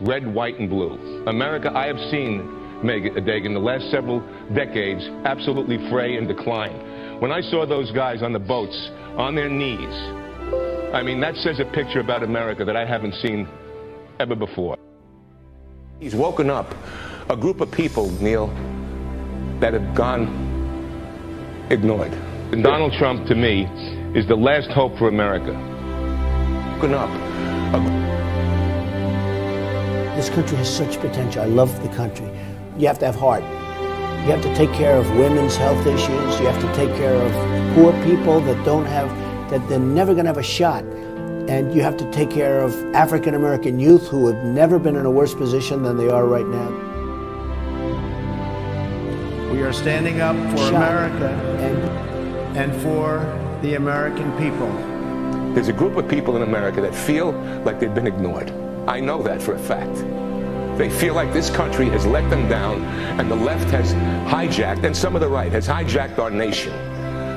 red, white, and blue. America, I have seen, Dagan, the last several decades, absolutely fray and decline. When I saw those guys on the boats, on their knees, I mean, that says a picture about America that I haven't seen ever before. He's woken up a group of people, Neil, that have gone ignored. And Donald Trump, to me, is the last hope for America. Woken up. This country has such potential. I love the country. You have to have heart. You have to take care of women's health issues. You have to take care of poor people that don't have, that they're never going to have a shot. And you have to take care of African American youth who have never been in a worse position than they are right now. We are standing up for America and for the American people. There's a group of people in America that feel like they've been ignored. I know that for a fact. They feel like this country has let them down, and the left has hijacked, and some of the right has hijacked our nation.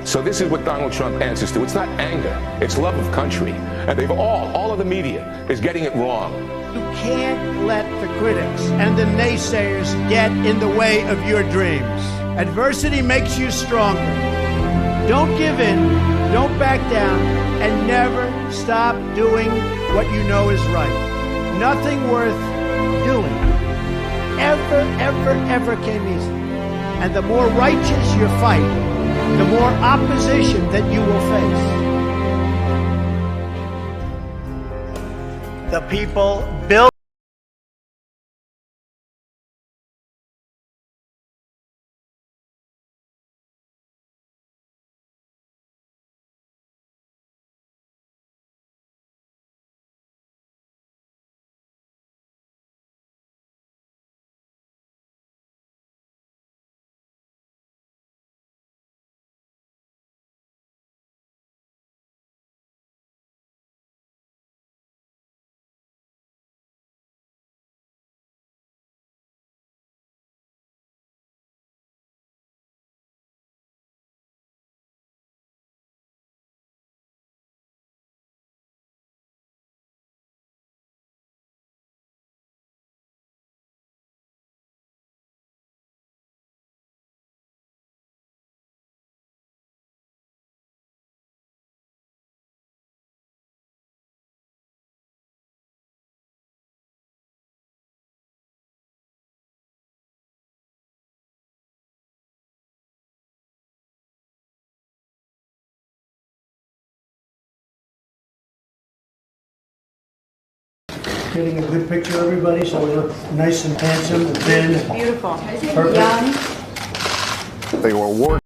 So this is what Donald Trump answers to. It's not anger, it's love of country. And they've all of the media is getting it wrong. You can't let the critics and the naysayers get in the way of your dreams. Adversity makes you stronger. Don't give in, don't back down, and never stop doing what you know is right. Nothing worth doing ever came easy. And the more righteous your fight, the more opposition that you will face. The people build. Getting a good picture, everybody, so we look nice and handsome and thin. Beautiful. Perfect. Young. They were awarded.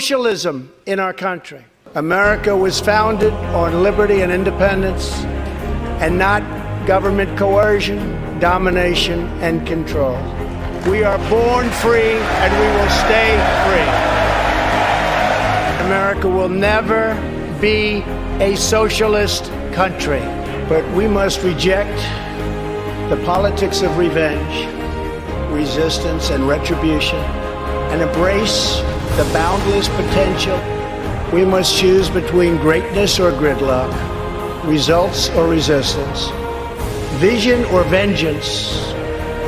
Socialism in our country. America was founded on liberty and independence, and not government coercion, domination, and control. We are born free, and we will stay free. America will never be a socialist country, but we must reject the politics of revenge, resistance, and retribution, and embrace the boundless potential. We must choose between greatness or gridlock, results or resistance. vision or vengeance,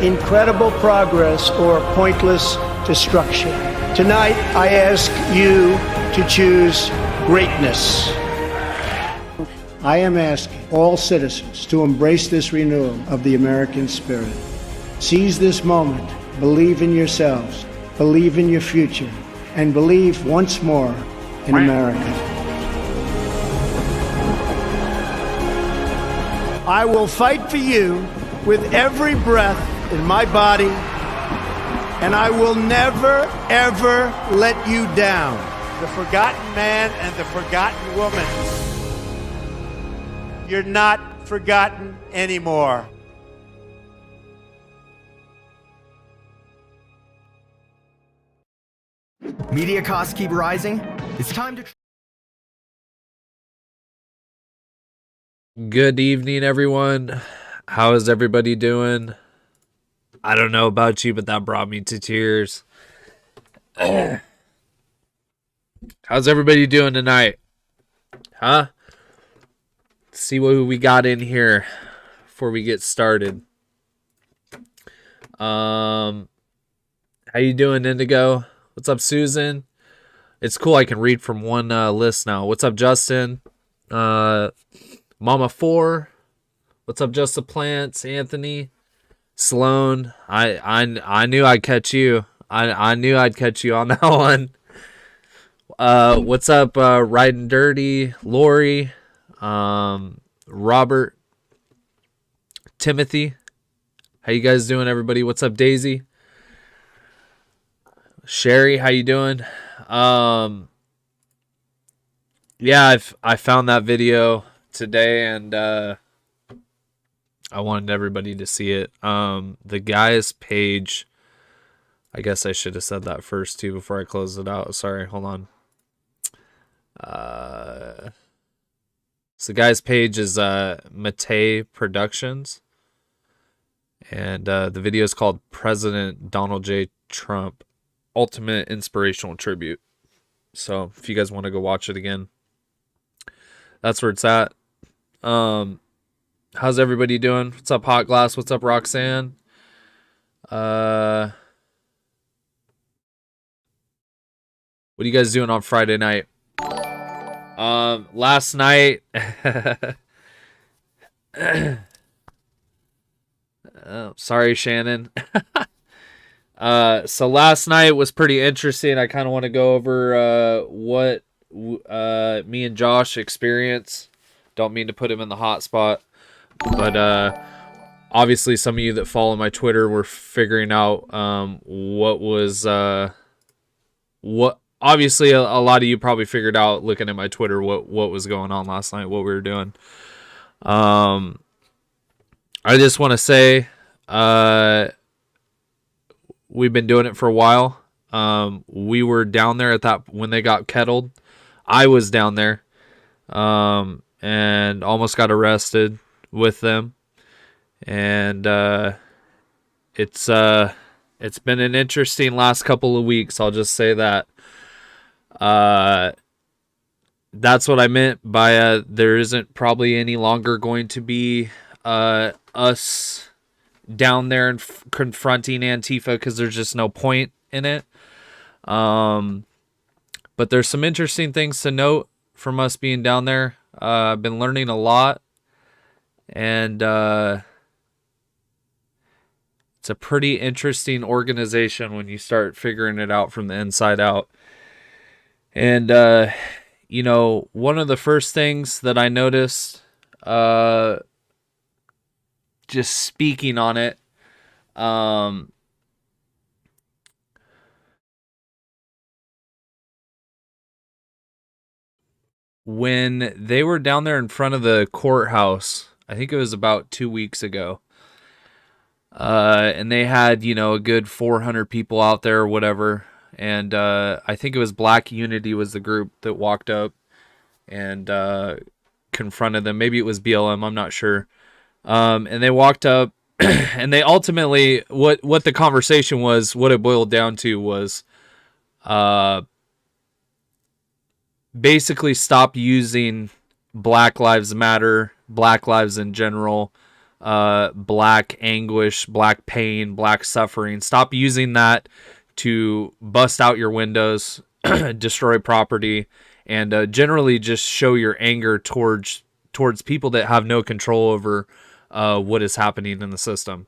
incredible progress or pointless destruction. Tonight, I ask you to choose greatness. I am asking all citizens to embrace this renewal of the American spirit. Seize this moment, believe in yourselves, believe in your future, and believe once more in America. I will fight for you with every breath in my body, and I will never, ever let you down. The forgotten man and the forgotten woman. You're not forgotten anymore. Media costs keep rising. It's time to... Good evening, everyone. How is everybody doing? I don't know about you, but that brought me to tears. How's everybody doing tonight? Huh? Let's see what we got in here before we get started. How you doing, Indigo? What's up, Susan? It's cool I can read from one list now. What's up, Justin? Mama 4. What's up, Just the Plants? Anthony? Sloan? I knew I'd catch you. I knew I'd catch you on that one. What's up, Riding Dirty? Lori? Robert? Timothy? How you guys doing, everybody? What's up, Daisy? Sherry, how you doing? Yeah, I found that video today, and I wanted everybody to see it. The guy's page, I guess I should have said that first too before I close it out. Sorry, hold on. So the guy's page is Matei Productions, and the video is called President Donald J. Trump Ultimate Inspirational Tribute. So if you guys want to go watch it again, that's where it's at. How's everybody doing? What's up, Hot Glass? What's up, Roxanne? What are you guys doing on Friday night? Last night, oh, sorry, Shannon. So last night was pretty interesting. I kind of want to go over what me and Josh experienced. Don't mean to put him in the hot spot, but obviously some of you that follow my Twitter were figuring out what was what. Obviously, a lot of you probably figured out looking at my Twitter what was going on last night, what we were doing. I just want to say we've been doing it for a while. We were down there at that when they got kettled. I was down there and almost got arrested with them. And it's been an interesting last couple of weeks, I'll just say that. That's what I meant by there isn't probably any longer going to be us down there and confronting Antifa, because there's just no point in it. But there's some interesting things to note from us being down there. I've been learning a lot, and it's a pretty interesting organization when you start figuring it out from the inside out. And, you know, one of the first things that I noticed, just speaking on it, when they were down there in front of the courthouse, I think it was about 2 weeks ago, and they had, you know, a good 400 people out there or whatever. And I think it was Black Unity was the group that walked up and confronted them. Maybe it was BLM, I'm not sure. And they walked up and they ultimately, what the conversation was, what it boiled down to was basically stop using Black Lives Matter, Black Lives in general, black anguish, black pain, black suffering. Stop using that to bust out your windows, destroy property, and generally just show your anger towards people that have no control over what is happening in the system.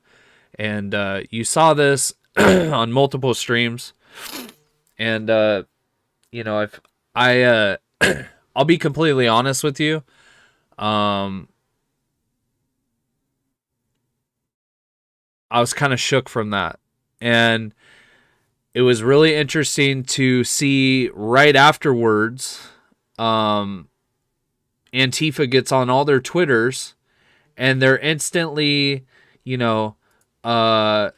And you saw this on multiple streams, and you know, I'll be completely honest with you. I was kind of shook from that. And it was really interesting to see right afterwards, Antifa gets on all their Twitters and they're instantly, a lot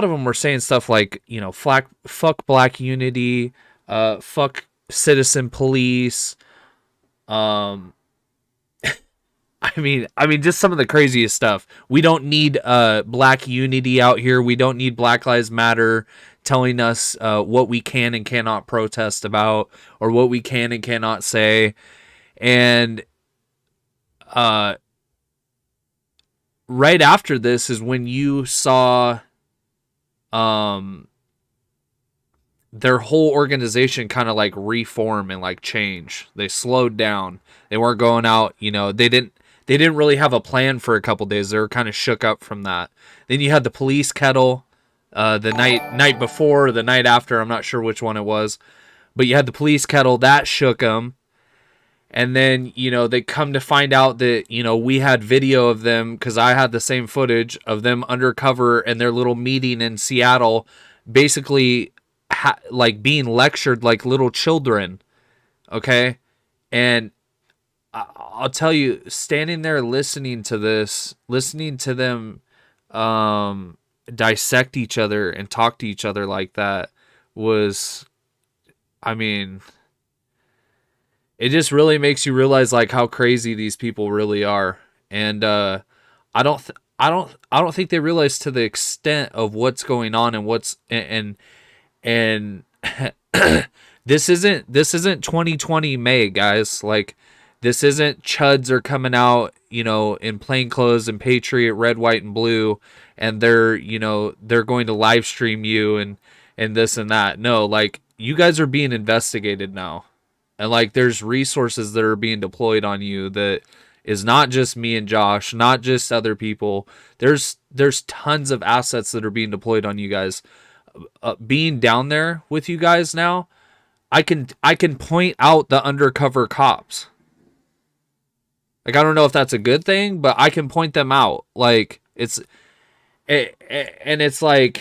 of them were saying stuff like, fuck black unity, fuck citizen police. I mean, just some of the craziest stuff. We don't need black unity out here. We don't need Black Lives Matter telling us what we can and cannot protest about, or what we can and cannot say. And right after this is when you saw their whole organization kind of like reform and like change. They slowed down. They weren't going out, they didn't really have a plan for a couple days. They were kind of shook up from that. Then you had the police kettle the night before, the night after, I'm not sure which one it was, but you had the police kettle that shook them. And then, they come to find out that, we had video of them, because I had the same footage of them undercover in their little meeting in Seattle, basically like being lectured like little children. Okay. And I'll tell you, standing there listening to this, listening to them dissect each other and talk to each other like that was, it just really makes you realize like how crazy these people really are. And I don't think they realize to the extent of what's going on and what's and this isn't 2020 May, guys. Like, this isn't chuds are coming out, in plain clothes and Patriot red, white, and blue, and they're going to live stream you and this and that. No, like, you guys are being investigated now. And like, there's resources that are being deployed on you that is not just me and Josh, not just other people. There's tons of assets that are being deployed on you guys. Being down there with you guys now, I can point out the undercover cops. Like, I don't know if that's a good thing, but I can point them out. Like, it's like,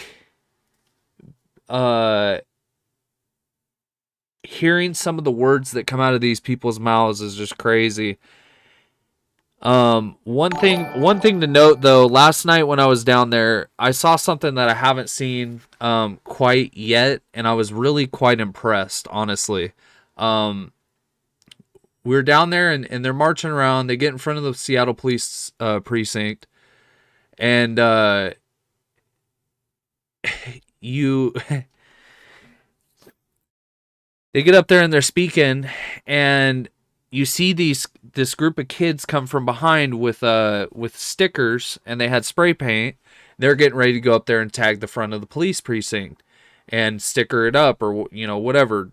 hearing some of the words that come out of these people's mouths is just crazy. One thing to note though, last night when I was down there, I saw something that I haven't seen quite yet, and I was really quite impressed, honestly. We were down there and they're marching around. They get in front of the Seattle police precinct, and they get up there and they're speaking, and you see this group of kids come from behind with stickers, and they had spray paint. They're getting ready to go up there and tag the front of the police precinct and sticker it up, or whatever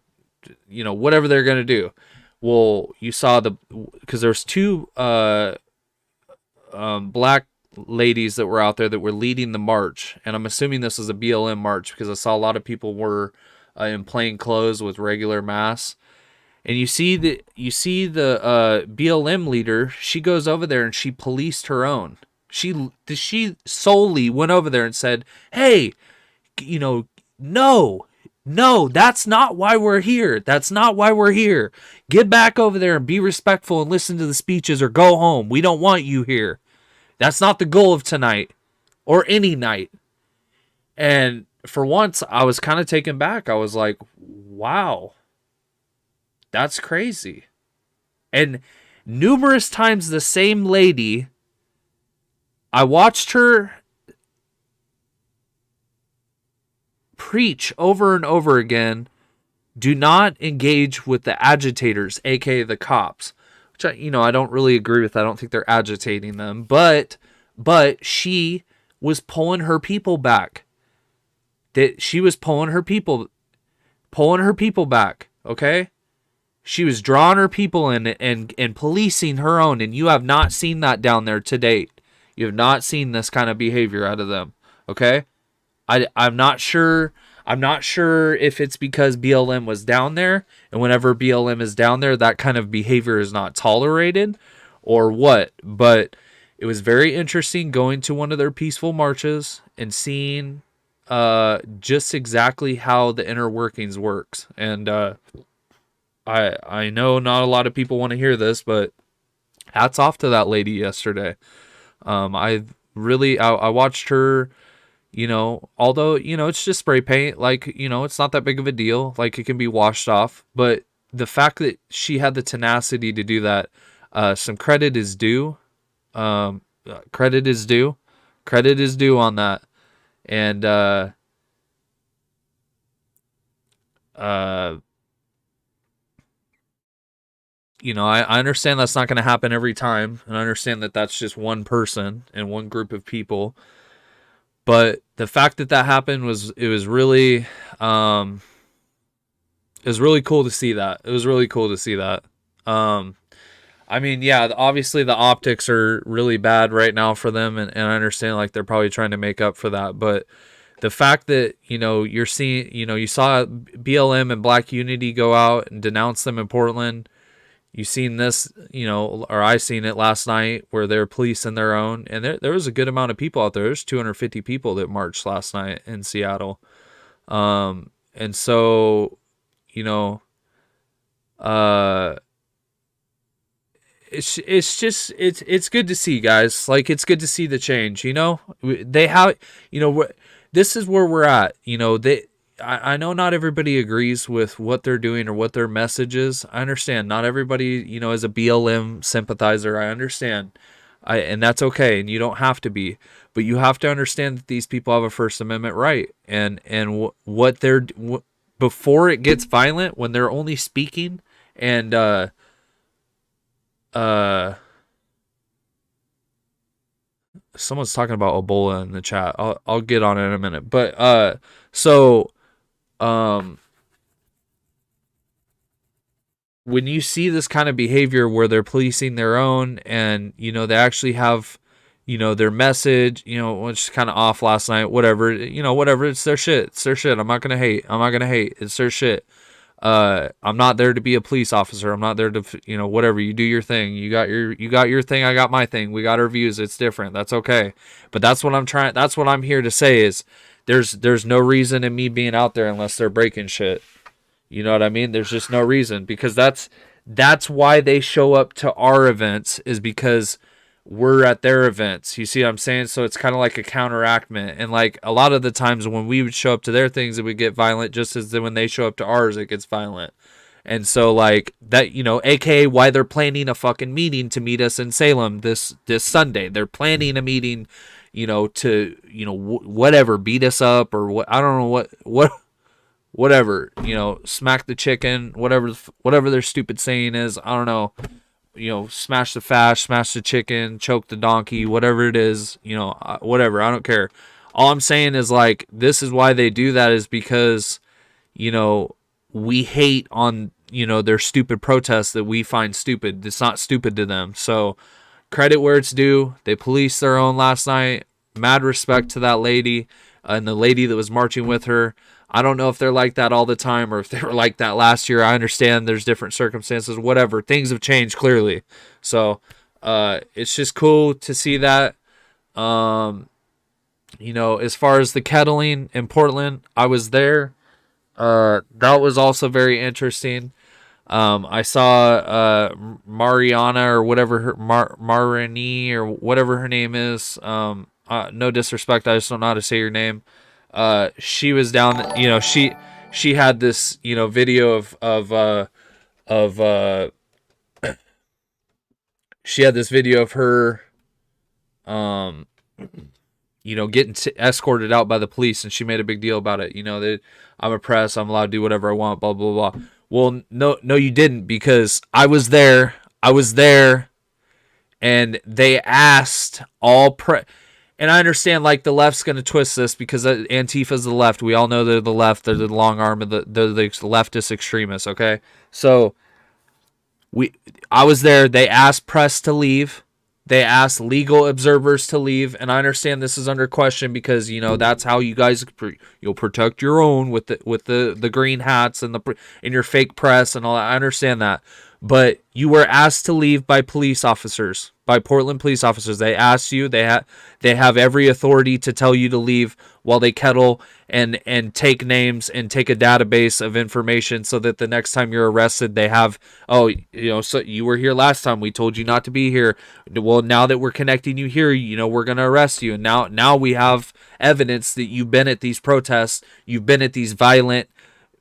they're gonna do. Well, you saw because there's two black ladies that were out there that were leading the march, and I'm assuming this is a BLM march because I saw a lot of people were in plain clothes with regular masks. And you see the BLM leader, she goes over there and she policed her own. She solely went over there and said, "Hey, no, that's not why we're here. That's not why we're here. Get back over there and be respectful and listen to the speeches, or go home. We don't want you here. That's not the goal of tonight or any night." And for once, I was kind of taken back. I was like, wow. That's crazy. And numerous times the same lady, I watched her preach over and over again Do not engage with the agitators, aka the cops. Which I don't really agree with. I don't think they're agitating them, but she was pulling her people back. She was pulling her people back. Okay, she was drawing her people in and policing her own, and you have not seen that down there to date. You have not seen this kind of behavior out of them. Okay, I'm not sure. I'm not sure if it's because BLM was down there, and whenever BLM is down there, that kind of behavior is not tolerated, or what. But it was very interesting going to one of their peaceful marches and seeing just exactly how the inner workings works. And I know not a lot of people want to hear this, but hats off to that lady yesterday. I watched her. Although, it's just spray paint, it's not that big of a deal. Like, it can be washed off. But the fact that she had the tenacity to do that, some credit is due. Credit is due. Credit is due on that. And, I understand that's not going to happen every time. And I understand that that's just one person and one group of people. But the fact that happened was really, it was really cool to see that. It was really cool to see that. Obviously the optics are really bad right now for them. And I understand like they're probably trying to make up for that. But the fact that, you're seeing, you saw BLM and Black Unity go out and denounce them in Portland. You seen this, or I seen it last night where they're policing their own, and there was a good amount of people out there. There's 250 people that marched last night in Seattle. And so, it's good to see, guys. Like, it's good to see the change, they have, this is where we're at, I know not everybody agrees with what they're doing or what their message is. I understand. Not everybody, is a BLM sympathizer. I understand. And that's okay. And you don't have to be. But you have to understand that these people have a First Amendment right. And what they're... before it gets violent, when they're only speaking and... someone's talking about Ebola in the chat. I'll get on it in a minute. But, when you see this kind of behavior where they're policing their own and, they actually have, their message, which is kind of off last night, whatever, it's their shit. It's their shit. I'm not going to hate. It's their shit. I'm not there to be a police officer. I'm not there to, whatever. You do your thing. You got your thing. I got my thing. We got our views. It's different. That's okay. But that's what I'm here to say is there's no reason in me being out there unless they're breaking shit. You know what I mean? There's just no reason, because that's why they show up to our events, is because we're at their events. You see what I'm saying? So it's kind of like a counteractment. And like a lot of the times when we would show up to their things, it would get violent, just as when they show up to ours, it gets violent. And so like that, AKA why they're planning a fucking meeting to meet us in Salem this Sunday. They're planning a meeting, to, whatever, beat us up or what, I don't know whatever, smack the chicken, whatever their stupid saying is. I don't know. Smash the fash, smash the chicken, choke the donkey, whatever it is, whatever. I don't care. All I'm saying is like, this is why they do that, is because, we hate on, their stupid protests that we find stupid. It's not stupid to them. So credit where it's due. They policed their own last night. Mad respect to that lady and the lady that was marching with her. I don't know if they're like that all the time or if they were like that last year. I understand there's different circumstances, whatever. Things have changed clearly. So, it's just cool to see that. As far as the kettling in Portland, I was there. That was also very interesting. I saw, Mariana or whatever her, Marini or whatever her name is. No disrespect. I just don't know how to say your name. She was down, she had this, video of she had this video of her, getting escorted out by the police, and she made a big deal about it. That I'm a press, I'm allowed to do whatever I want, blah blah blah. Well, no, you didn't, because I was there. And they asked all and I understand, like, the left's going to twist this because Antifa's the left. We all know they're the left. They're the long arm of they're the leftist extremists. Okay, so I was there. They asked press to leave. They asked legal observers to leave, and I understand this is under question because that's how you guys you'll protect your own with the green hats and your fake press and all that. I understand that, but you were asked to leave by police officers, by Portland police officers. They asked you. They have every authority to tell you to leave while they kettle and take names and take a database of information so that the next time you're arrested, they have, so you were here last time. We told you not to be here. Well, now that we're connecting you here, we're going to arrest you. And now we have evidence that you've been at these protests. You've been at these violent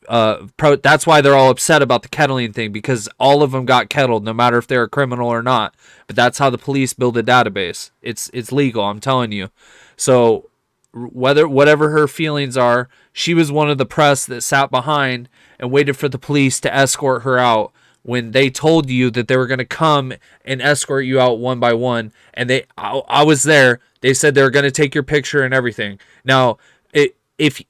that's why they're all upset about the kettling thing, because all of them got kettled, no matter if they're a criminal or not. But that's how the police build a database. It's legal, I'm telling you. So whatever her feelings are, she was one of the press that sat behind and waited for the police to escort her out when they told you that they were going to come and escort you out one by one. And I was there. They said they were going to take your picture and everything. Now, if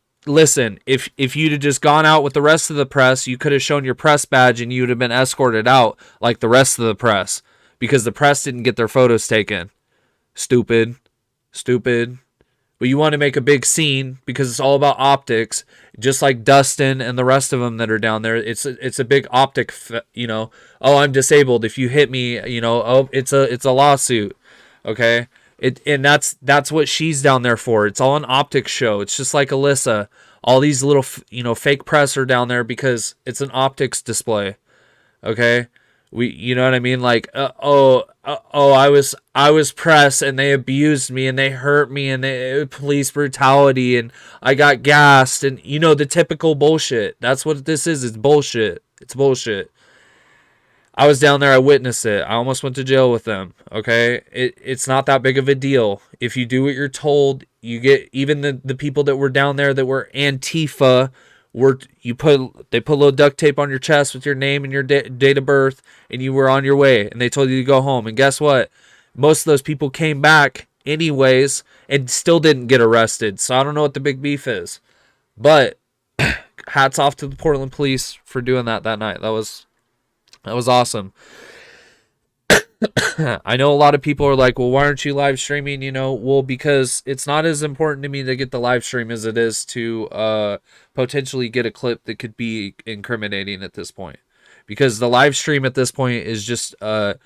you'd have just gone out with the rest of the press, you could have shown your press badge and you'd have been escorted out like the rest of the press, because the press didn't get their photos taken. Stupid. But you want to make a big scene because it's all about optics, just like Dustin and the rest of them that are down there. It's a big optic, oh, I'm disabled. If you hit me, oh, it's a lawsuit. Okay. And that's what she's down there for. It's all an optics show. It's just like Alyssa. All these little, fake press are down there because it's an optics display. Okay. You know what I mean? Like, I was press and they abused me and they hurt me and police brutality and I got gassed and the typical bullshit. That's what this is. It's bullshit. It's bullshit. I was down there. I witnessed it. I almost went to jail with them. Okay. It's not that big of a deal. If you do what you're told, you get, even the people that were down there that were Antifa, they put a little duct tape on your chest with your name and your date of birth, and you were on your way, and they told you to go home. And guess what? Most of those people came back anyways and still didn't get arrested. So I don't know what the big beef is, but hats off to the Portland police for doing that night. That was awesome. I know a lot of people are like, well, why aren't you live streaming? Well, because it's not as important to me to get the live stream as it is to potentially get a clip that could be incriminating at this point. Because the live stream at this point is just a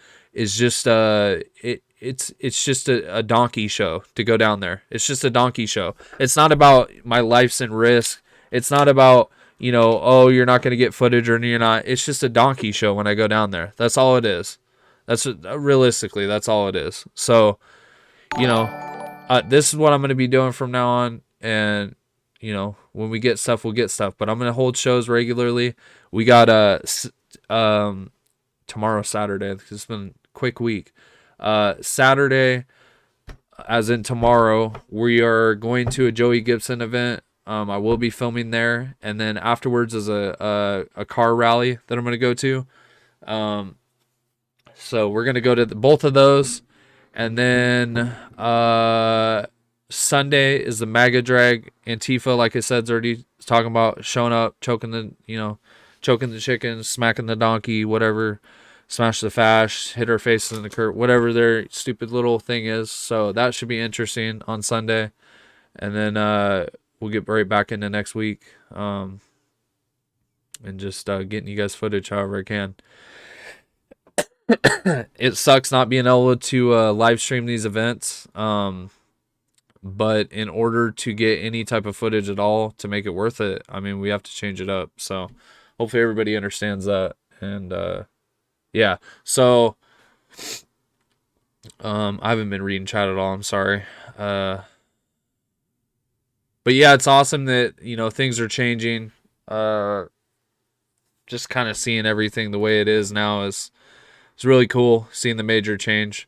donkey show to go down there. It's just a donkey show. It's not about my life's in risk. It's not about, oh, you're not going to get footage or you're not. It's just a donkey show when I go down there. That's all it is. Realistically, that's all it is. So, this is what I'm going to be doing from now on. And, when we get stuff, we'll get stuff. But I'm going to hold shows regularly. We got tomorrow, Saturday. It's been a quick week. Saturday, as in tomorrow, we are going to a Joey Gibson event. I will be filming there. And then afterwards is a car rally that I'm going to go to. So we're going to go to both of those. And then Sunday is the MAGA drag. Antifa, like I said, is already talking about showing up, choking the chicken, smacking the donkey, whatever, smash the fash, hit her face in the curb, whatever their stupid little thing is. So that should be interesting on Sunday. And then we'll get right back into next week and just getting you guys footage however I can. It sucks not being able to live stream these events, but in order to get any type of footage at all to make it worth it, I mean, we have to change it up. So hopefully everybody understands that. And yeah, so I haven't been reading chat at all, I'm sorry. But yeah, it's awesome that things are changing. Just kind of seeing everything the way it is now is really cool, seeing the major change.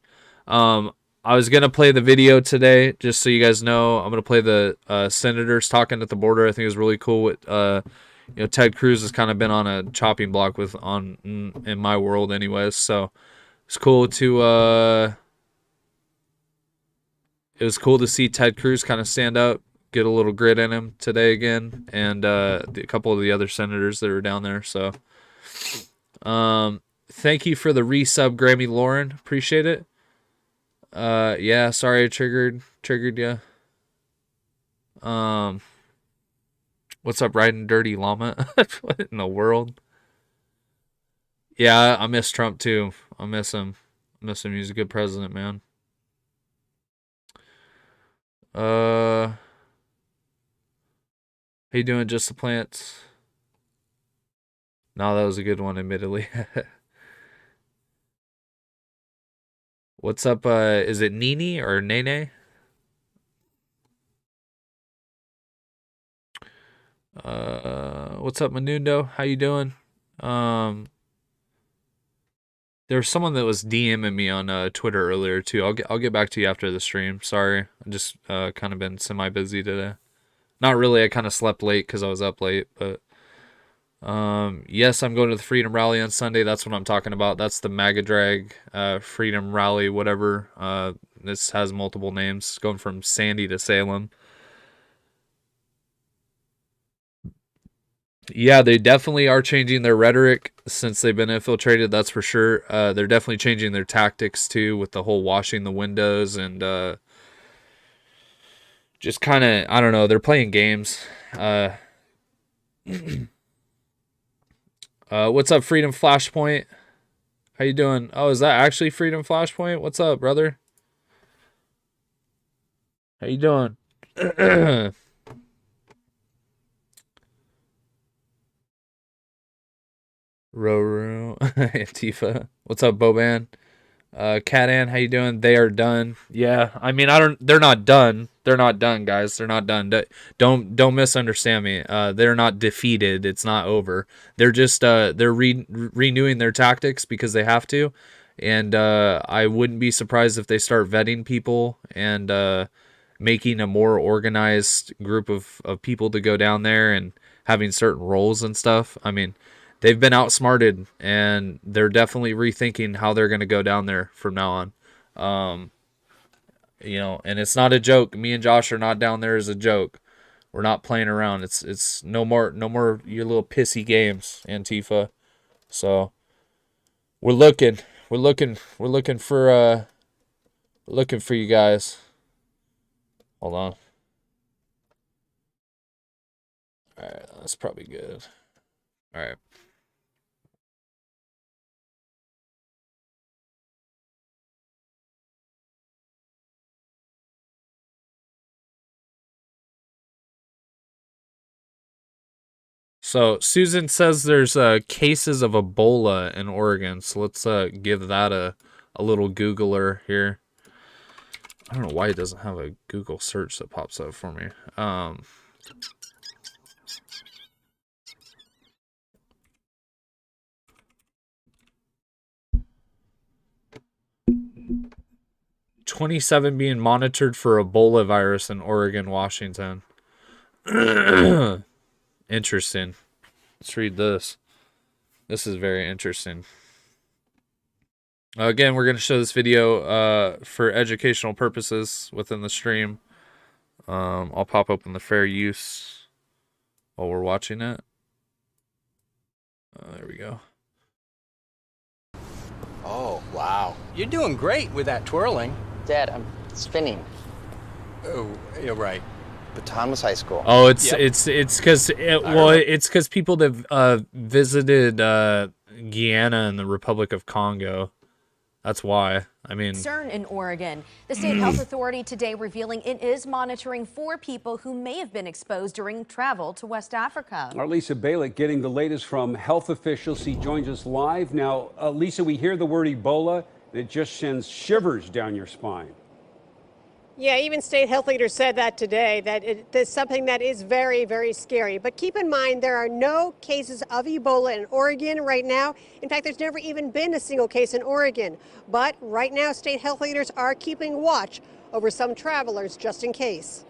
I was gonna play the video today, just so you guys know. I'm gonna play the senators talking at the border. I think it was really cool. With Ted Cruz has kind of been on a chopping block in my world, anyways. So it's cool to it was cool to see Ted Cruz kind of stand up, get a little grit in him today again, and a couple of the other senators that were down there. So, thank you for the resub, Grammy Lauren. Appreciate it. Yeah, sorry I triggered you. What's up, Riding Dirty Llama? What in the world? Yeah, I miss Trump too. I miss him. He's a good president, man. How you doing, Just the Plants? No, that was a good one, admittedly. What's up? Is it Nene or Nene? What's up, Menundo? How you doing? There was someone that was DMing me on Twitter earlier too. I'll get back to you after the stream. Sorry, I just kind of been semi busy today. Not really. I kind of slept late because I was up late, but yes, I'm going to the Freedom Rally on Sunday. That's what I'm talking about. That's the MAGA Drag Freedom Rally, whatever. This has multiple names, going from Sandy to Salem. Yeah, they definitely are changing their rhetoric since they've been infiltrated, that's for sure. They're definitely changing their tactics too, with the whole washing the windows and just kind of, I don't know, they're playing games. What's up, Freedom Flashpoint? How you doing? Oh, is that actually Freedom Flashpoint? What's up, brother? How you doing? Roro, Antifa. What's up, Boban? Catan, how you doing? They are done. Yeah, I mean, they're not done. They're not done, guys. They're not done. Don't misunderstand me. They're not defeated. It's not over. They're just they're renewing their tactics because they have to. And I wouldn't be surprised if they start vetting people and making a more organized group of people to go down there and having certain roles and stuff. I mean, they've been outsmarted, and they're definitely rethinking how they're going to go down there from now on. And it's not a joke. Me and Josh are not down there as a joke. We're not playing around. It's no more your little pissy games, Antifa. So we're looking for you guys. Hold on. All right, that's probably good. All right. So Susan says there's cases of Ebola in Oregon. So let's give that a little Googler here. I don't know why it doesn't have a Google search that pops up for me. 27 being monitored for Ebola virus in Oregon, Washington. Interesting. Let's read this. This is very interesting. Again, we're going to show this video for educational purposes within the stream. I'll pop open the fair use while we're watching it. There we go. Oh, wow. You're doing great with that twirling. Dad, I'm spinning. Oh, you're right. Thomas High School. Oh, it's because it's because people that visited Guyana and the Republic of Congo. That's why. I mean, concern in Oregon. The state health authority today revealing it is monitoring 4 people who may have been exposed during travel to West Africa. Our Lisa Balick getting the latest from health officials. She joins us live now. Lisa, we hear the word Ebola, and it just sends shivers down your spine. Yeah, even state health leaders said that today, that it's something that is very, very scary. But keep in mind, there are no cases of Ebola in Oregon right now. In fact, there's never even been a single case in Oregon. But right now, state health leaders are keeping watch over some travelers just in case.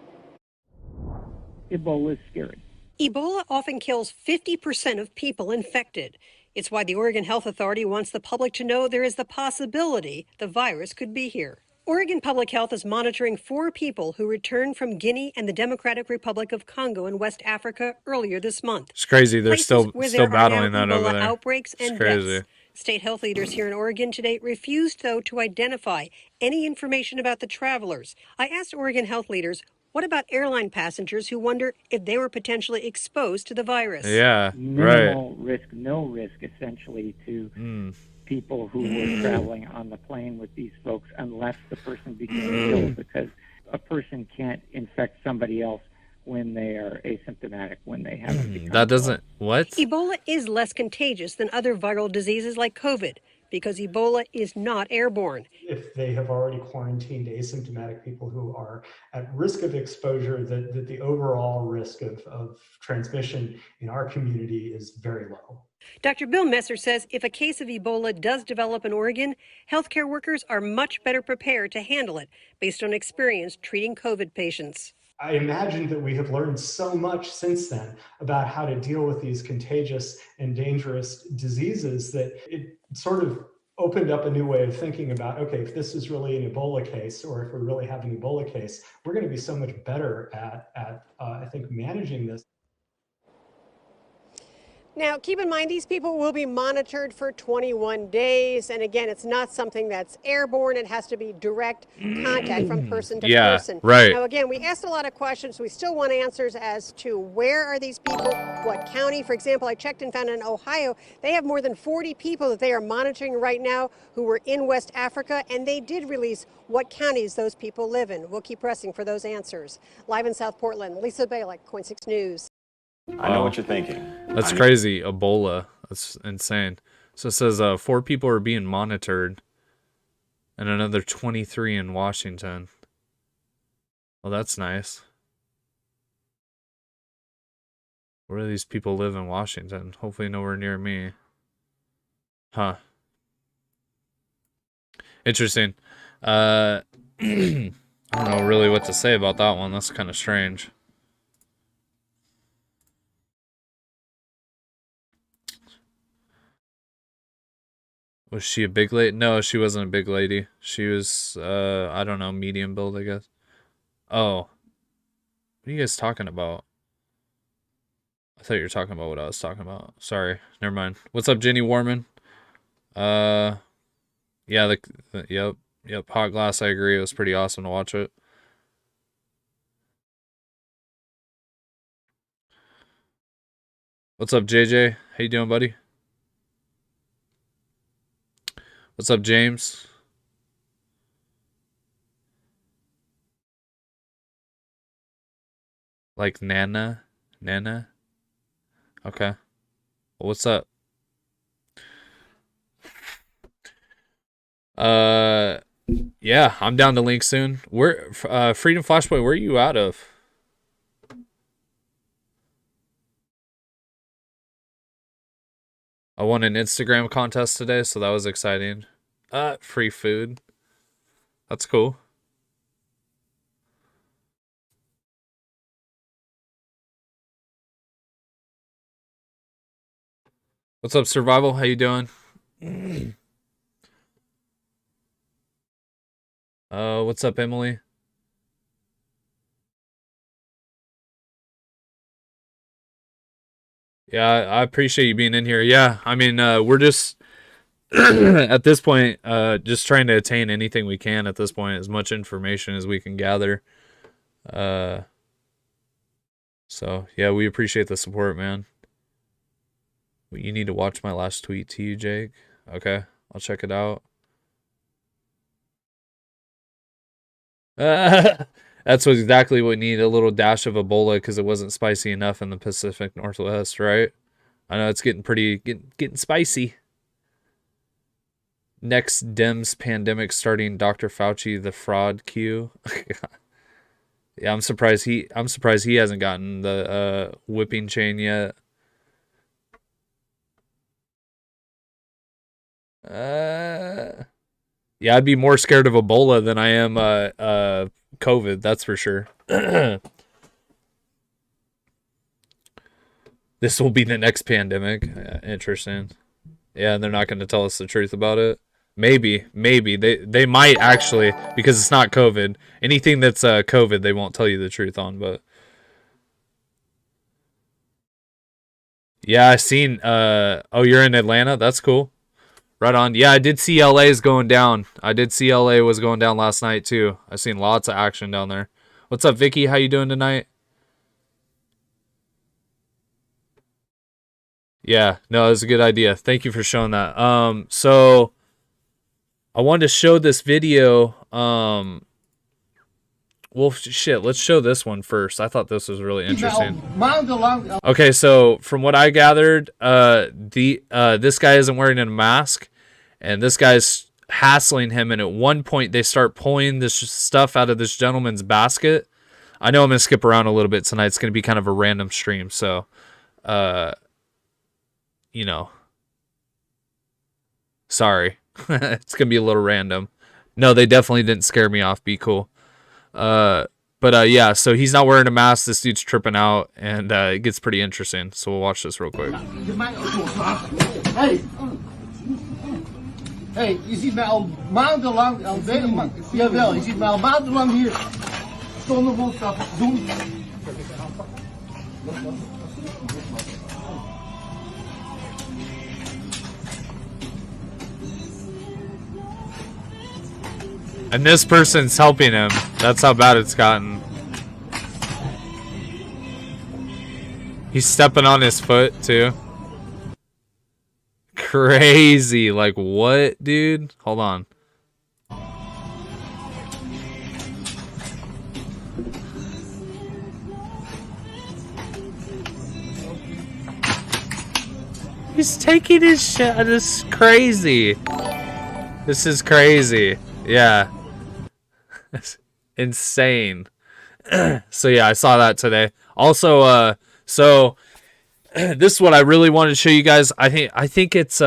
Ebola is scary. Ebola often kills 50% of people infected. It's why the Oregon Health Authority wants the public to know there is the possibility the virus could be here. Oregon Public Health is monitoring 4 people who returned from Guinea and the Democratic Republic of Congo in West Africa earlier this month. It's crazy. They're Places still where there are battling now that over Ebola there. outbreaks It's and crazy. deaths. State health leaders here in Oregon today refused, though, to identify any information about the travelers. I asked Oregon health leaders, what about airline passengers who wonder if they were potentially exposed to the virus? Yeah, Minimal right. risk, no risk, essentially, to people who were traveling on the plane with these folks, unless the person became ill, because a person can't infect somebody else when they are asymptomatic, when they haven't become That doesn't... What? Ebola is less contagious than other viral diseases like COVID because Ebola is not airborne. If they have already quarantined asymptomatic people who are at risk of exposure, that the overall risk of transmission in our community is very low. Dr. Bill Messer says if a case of Ebola does develop in Oregon, healthcare workers are much better prepared to handle it based on experience treating COVID patients. I imagine that we have learned so much since then about how to deal with these contagious and dangerous diseases that it sort of opened up a new way of thinking about, okay, if this is really an Ebola case, or if we really have an Ebola case, we're going to be so much better at I think, managing this. Now, keep in mind, these people will be monitored for 21 days. And again, it's not something that's airborne. It has to be direct contact from person to person. Right. Now, again, we asked a lot of questions. We still want answers as to where are these people, what county. For example, I checked and found in Ohio, they have more than 40 people that they are monitoring right now who were in West Africa. And they did release what counties those people live in. We'll keep pressing for those answers. Live in South Portland, Lisa Balick, KOIN 6 News. I know what you're thinking. That's crazy. Ebola. That's insane. So it says 4 people are being monitored and another 23 in Washington. Well, that's nice. Where do these people live in Washington? Hopefully nowhere near me. Huh. Interesting. I don't know really what to say about that one. That's kind of strange. Was she a big lady? No, she wasn't a big lady. She was, I don't know, medium build, I guess. Oh. What are you guys talking about? I thought you were talking about what I was talking about. Sorry. Never mind. What's up, Jenny Warman? Yeah, yep. Hot Glass, I agree. It was pretty awesome to watch it. What's up, JJ? How you doing, buddy? What's up, James? Like Nana? Nana? Okay. Well, what's up? Yeah, I'm down to link soon. Where Freedom Flashpoint, where are you out of? I won an Instagram contest today, so that was exciting. Free food. That's cool. What's up, Survival? How you doing? What's up, Emily? Yeah, I appreciate you being in here. Yeah, I mean, we're just at this point, just trying to attain anything we can at this point, as much information as we can gather. So yeah, we appreciate the support, man. You need to watch my last tweet to you, Jake. Okay, I'll check it out. That's exactly what we need, a little dash of Ebola, because it wasn't spicy enough in the Pacific Northwest, right? I know it's getting pretty, getting spicy. Next Dems pandemic starting Dr. Fauci the fraud queue. Yeah, I'm surprised he hasn't gotten the whipping chain yet. Yeah, I'd be more scared of Ebola than I am COVID, that's for sure. This will be the next pandemic. Interesting. Yeah, and they're not going to tell us the truth about it. Maybe they might actually, because it's not COVID. Anything that's COVID, they won't tell you the truth on. But yeah, I seen. Oh, you're in Atlanta. That's cool. Right on. Yeah, I did see LA's going down. I did see LA was going down last night too. I've seen lots of action down there. What's up, Vicky? How you doing tonight? Yeah, no, it's a good idea. Thank you for showing that. So I wanted to show this video. Well, shit, let's show this one first. I thought this was really interesting. Okay, so from what I gathered, this guy isn't wearing a mask, and this guy's hassling him, and at one point they start pulling this stuff out of this gentleman's basket. I know I'm going to skip around a little bit tonight. It's going to be kind of a random stream, so, you know. Sorry. It's going to be a little random. No, they definitely didn't scare me off. Be cool. Yeah, so he's not wearing a mask. This dude's tripping out, and it gets pretty interesting. So we'll watch this real quick. Hey, je ziet mij al maandenlang, jawel, je ziet mij al maandenlang hier zonder mondkap doen. And this person's helping him. That's how bad it's gotten. He's stepping on his foot, too. Crazy. Like, what, dude? Hold on. He's taking his shit. This is crazy. This is crazy. Yeah. Insane. So yeah, I saw that today. Also, so this is what I really wanted to show you guys. I think it's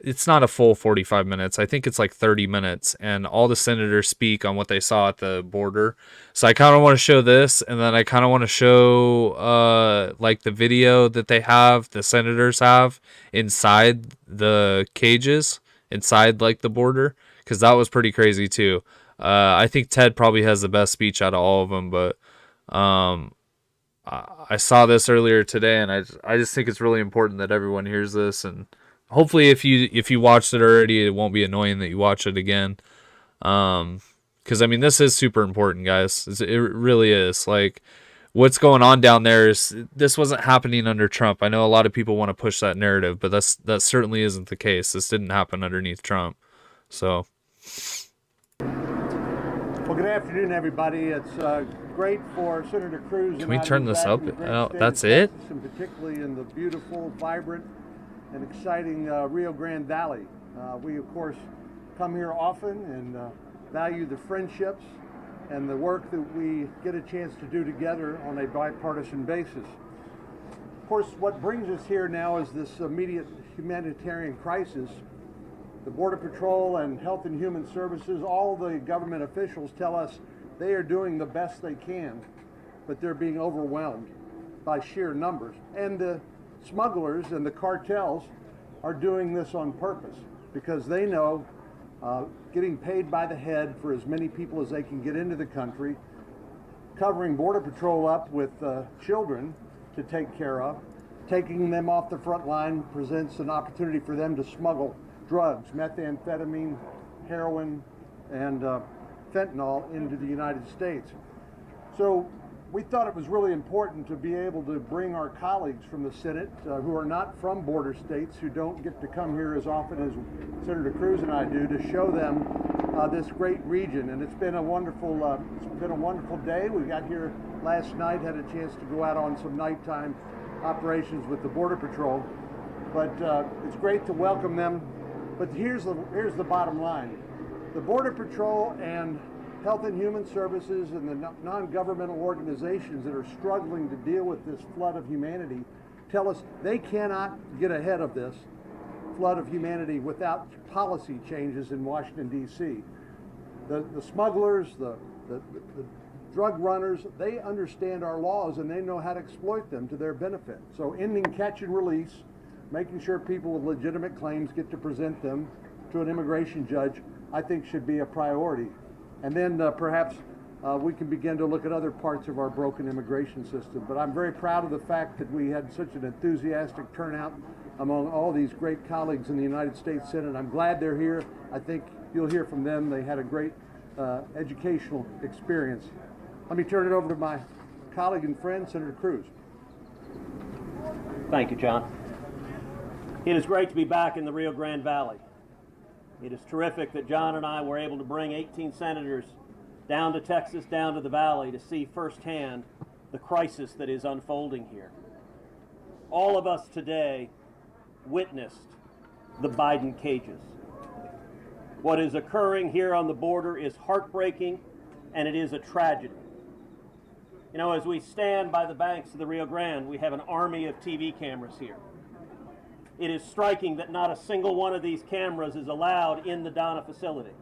it's not a full 45 minutes. I think it's like 30 minutes, and all the senators speak on what they saw at the border. So I kind of want to show this, and then I kind of want to show like the video that the senators have inside the cages, inside like the border, because that was pretty crazy too. I think Ted probably has the best speech out of all of them, but I saw this earlier today, and I just think it's really important that everyone hears this, and hopefully if you watched it already, it won't be annoying that you watch it again. Because I mean, this is super important, guys. It really is. Like, what's going on down there is this wasn't happening under Trump. I know a lot of people want to push that narrative, but that certainly isn't the case. This didn't happen underneath Trump. So. Well, good afternoon, everybody. It's great for Senator Cruz. Can we turn this up? Oh, that's it? And particularly in the beautiful, vibrant, and exciting Rio Grande Valley. We, of course, come here often and value the friendships and the work that we get a chance to do together on a bipartisan basis. Of course, what brings us here now is this immediate humanitarian crisis. The Border Patrol and Health and Human Services, all the government officials tell us they are doing the best they can, but they're being overwhelmed by sheer numbers. And the smugglers and the cartels are doing this on purpose because they know getting paid by the head for as many people as they can get into the country, covering Border Patrol up with children to take care of, taking them off the front line presents an opportunity for them to smuggle drugs, methamphetamine, heroin, and fentanyl into the United States. So we thought it was really important to be able to bring our colleagues from the Senate who are not from border states, who don't get to come here as often as Senator Cruz and I do, to show them this great region. And it's been a wonderful day. We got here last night, had a chance to go out on some nighttime operations with the Border Patrol. But it's great to welcome them. But here's the bottom line. The Border Patrol and Health and Human Services and the non-governmental organizations that are struggling to deal with this flood of humanity tell us they cannot get ahead of this flood of humanity without policy changes in Washington, D.C. The smugglers, the drug runners, they understand our laws and they know how to exploit them to their benefit. So ending catch and release, making sure people with legitimate claims get to present them to an immigration judge, I think should be a priority. And then perhaps we can begin to look at other parts of our broken immigration system. But I'm very proud of the fact that we had such an enthusiastic turnout among all these great colleagues in the United States Senate. I'm glad they're here. I think you'll hear from them. They had a great educational experience. Let me turn it over to my colleague and friend, Senator Cruz. Thank you, John. It is great to be back in the Rio Grande Valley. It is terrific that John and I were able to bring 18 senators down to Texas, down to the valley, to see firsthand the crisis that is unfolding here. All of us today witnessed the Biden cages. What is occurring here on the border is heartbreaking, and it is a tragedy. You know, as we stand by the banks of the Rio Grande, we have an army of TV cameras here. It is striking that not a single one of these cameras is allowed in the Donna facility.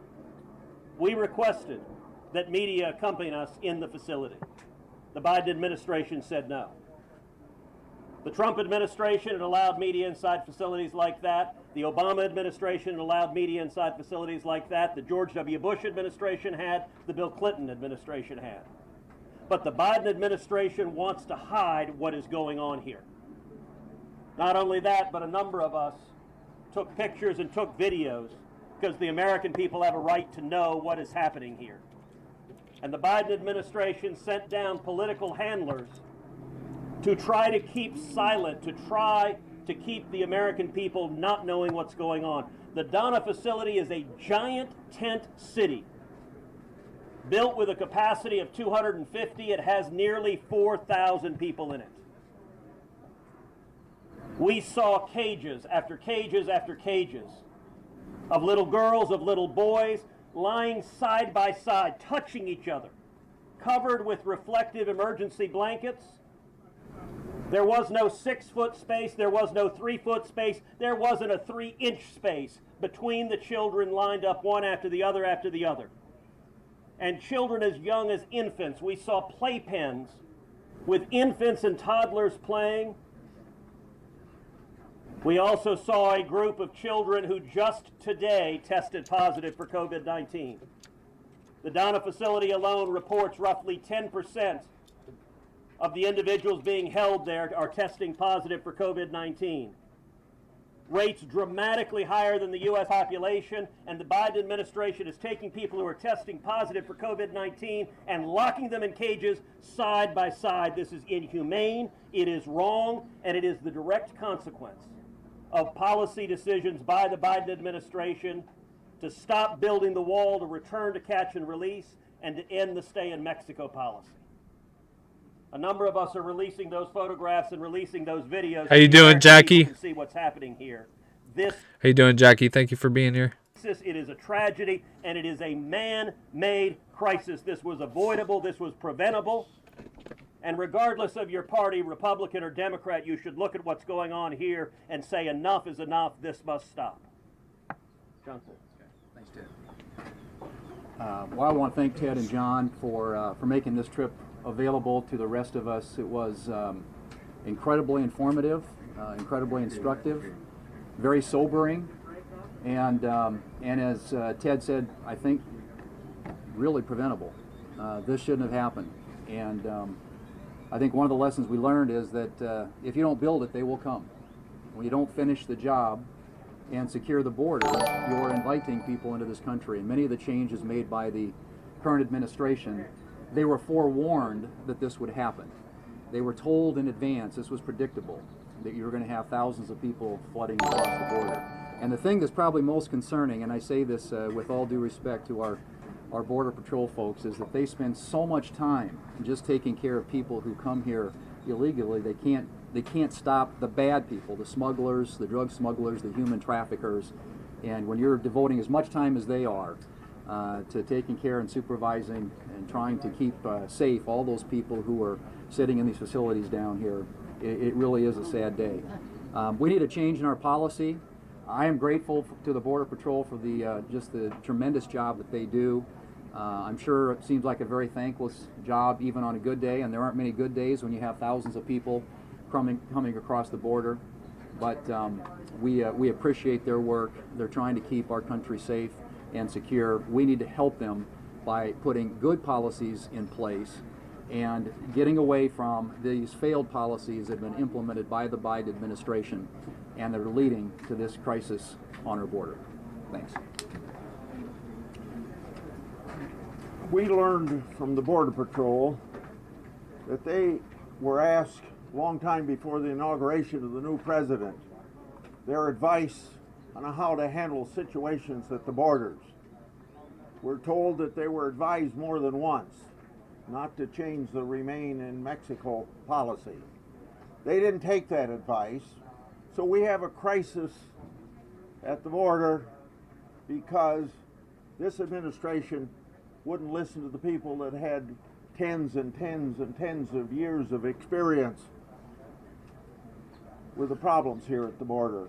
We requested that media accompany us in the facility. The Biden administration said no. The Trump administration had allowed media inside facilities like that. The Obama administration had allowed media inside facilities like that. The George W. Bush administration had. The Bill Clinton administration had. But the Biden administration wants to hide what is going on here. Not only that, but a number of us took pictures and took videos because the American people have a right to know what is happening here. And the Biden administration sent down political handlers to try to keep silent, to try to keep the American people not knowing what's going on. The Donna facility is a giant tent city built with a capacity of 250. It has nearly 4,000 people in it. We saw cages after cages after cages of little girls, of little boys, lying side by side, touching each other, covered with reflective emergency blankets. There was no 6-foot space, there was no 3-foot space, there wasn't a 3-inch space between the children lined up one after the other after the other. And children as young as infants. We saw playpens with infants and toddlers playing. We also saw a group of children who just today tested positive for COVID-19. The Donna facility alone reports roughly 10% of the individuals being held there are testing positive for COVID-19. Rates dramatically higher than the U.S. population, and the Biden administration is taking people who are testing positive for COVID-19 and locking them in cages side by side. This is inhumane, it is wrong, and it is the direct consequence of policy decisions by the Biden administration to stop building the wall, to return to catch and release, and to end the stay in Mexico policy. A number of us are releasing those photographs and releasing those videos. How you doing, Jackie? To see what's happening here. This. How you doing, Jackie? Thank you for being here. It is a tragedy, and it is a man-made crisis. This was avoidable. This was preventable. And regardless of your party, Republican or Democrat, you should look at what's going on here and say enough is enough. This must stop. John. Thanks, Ted. Well, I want to thank Ted and John for making this trip available to the rest of us. It was incredibly informative, incredibly instructive, very sobering, and as Ted said, I think really preventable. This shouldn't have happened, and I think one of the lessons we learned is that if you don't build it, they will come. When you don't finish the job and secure the border, you're inviting people into this country. And many of the changes made by the current administration, they were forewarned that this would happen. They were told in advance, this was predictable, that you were going to have thousands of people flooding across the border. And the thing that's probably most concerning, and I say this with all due respect to our Border Patrol folks, is that they spend so much time just taking care of people who come here illegally. They can't stop the bad people, the smugglers, the drug smugglers, the human traffickers. And when you're devoting as much time as they are to taking care and supervising and trying to keep safe all those people who are sitting in these facilities down here, it really is a sad day. We need a change in our policy. I am grateful to the Border Patrol for just the tremendous job that they do. I'm sure it seems like a very thankless job even on a good day, and there aren't many good days when you have thousands of people coming across the border. But we appreciate their work. They're trying to keep our country safe and secure. We need to help them by putting good policies in place and getting away from these failed policies that have been implemented by the Biden administration and that are leading to this crisis on our border. Thanks. We learned from the Border Patrol that they were asked a long time before the inauguration of the new president their advice on how to handle situations at the borders. We're told that they were advised more than once not to change the Remain in Mexico policy. They didn't take that advice, so we have a crisis at the border because this administration wouldn't listen to the people that had tens and tens and tens of years of experience with the problems here at the border.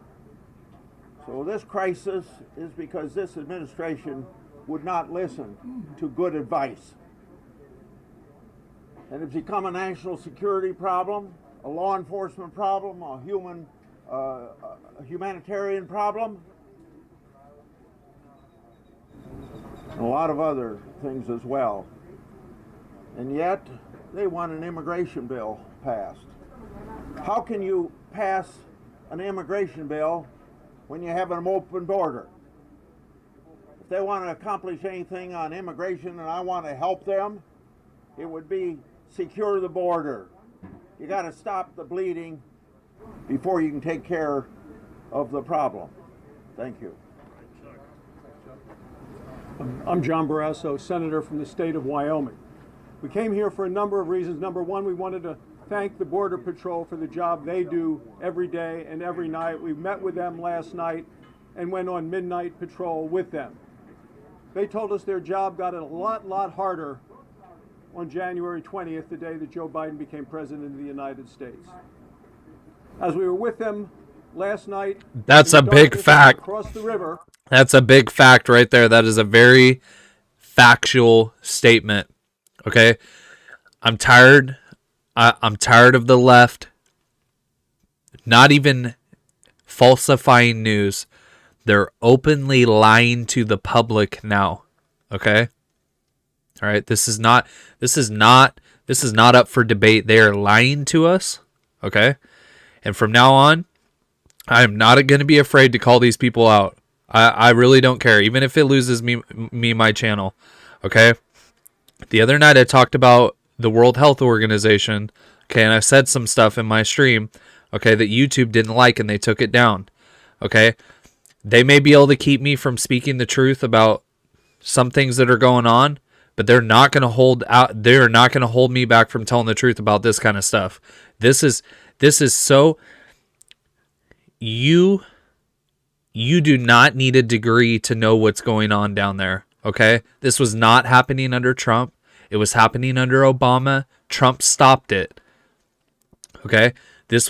So this crisis is because this administration would not listen to good advice. And it's become a national security problem, a law enforcement problem, a humanitarian problem, and a lot of other things as well. And yet, they want an immigration bill passed. How can you pass an immigration bill when you have an open border? If they want to accomplish anything on immigration and I want to help them, it would be secure the border. You got to stop the bleeding before you can take care of the problem. Thank you. I'm John Barrasso, Senator from the state of Wyoming. We came here for a number of reasons. Number one, we wanted to thank the Border Patrol for the job they do every day and every night. We met with them last night and went on midnight patrol with them. They told us their job got a lot harder on January 20th, the day that Joe Biden became president of the United States. As we were with them last night, that's a big fact. Across the river. That's a big fact right there. That is a very factual statement. Okay? I'm tired. I'm tired of the left not even falsifying news. They're openly lying to the public now. Okay? All right, this is not up for debate. They are lying to us, okay? And from now on, I am not going to be afraid to call these people out. I really don't care, even if it loses me my channel, okay? The other night I talked about the World Health Organization, okay, and I said some stuff in my stream, okay, that YouTube didn't like and they took it down, okay? They may be able to keep me from speaking the truth about some things that are going on, but they're not going to hold out. They're not going to hold me back from telling the truth about this kind of stuff. This is so. You do not need a degree to know what's going on down there. Okay, this was not happening under Trump. It was happening under Obama. Trump stopped it. Okay, this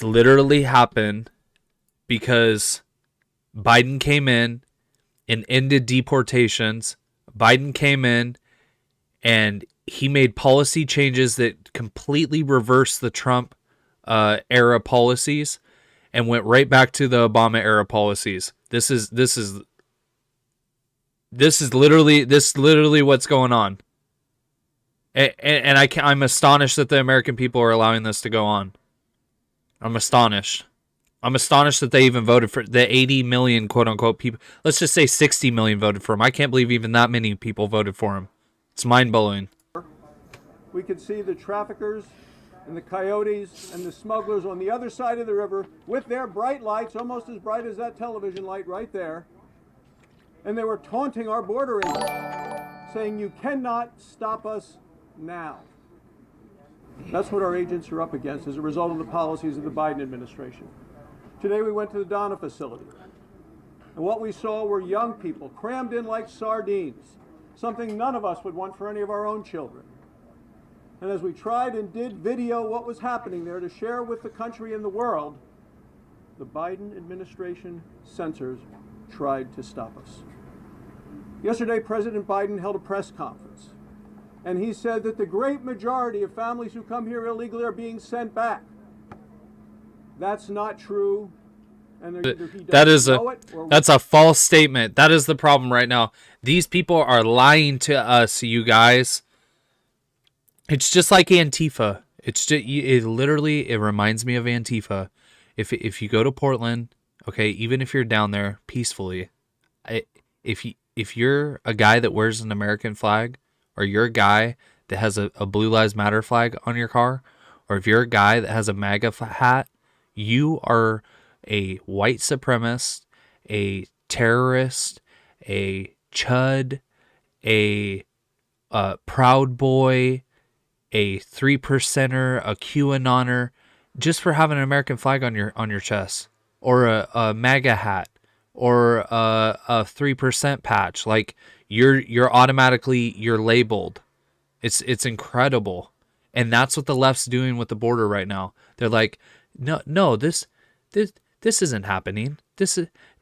literally happened because Biden came in and ended deportations. Biden came in and he made policy changes that completely reversed the Trump era policies and went right back to the Obama era policies. This is literally what's going on. And I'm astonished that the American people are allowing this to go on. I'm astonished. I'm astonished that they even voted for the 80 million quote-unquote people. Let's just say 60 million voted for him. I can't believe even that many people voted for him. It's mind-blowing. We could see the traffickers and the coyotes and the smugglers on the other side of the river with their bright lights, almost as bright as that television light right there. And they were taunting our border agents, saying, "You cannot stop us now." That's what our agents are up against as a result of the policies of the Biden administration. Today we went to the Donna facility. And what we saw were young people crammed in like sardines, something none of us would want for any of our own children. And as we tried and did video what was happening there to share with the country and the world, the Biden administration censors tried to stop us. Yesterday, President Biden held a press conference, and he said that the great majority of families who come here illegally are being sent back. That's not true. And that's a false statement. That is the problem right now. These people are lying to us, you guys. It's just like Antifa. It literally reminds me of Antifa. If you go to Portland, okay, even if you're down there peacefully, if you're a guy that wears an American flag, or you're a guy that has a Blue Lives Matter flag on your car, or if you're a guy that has a MAGA hat, you are a white supremacist, a terrorist, a chud, a Proud Boy, a 3%er, a QAnoner, just for having an American flag on your chest, or a MAGA hat, or a 3% patch. Like you're automatically labeled. It's incredible, and that's what the left's doing with the border right now. They're like, no, this isn't happening.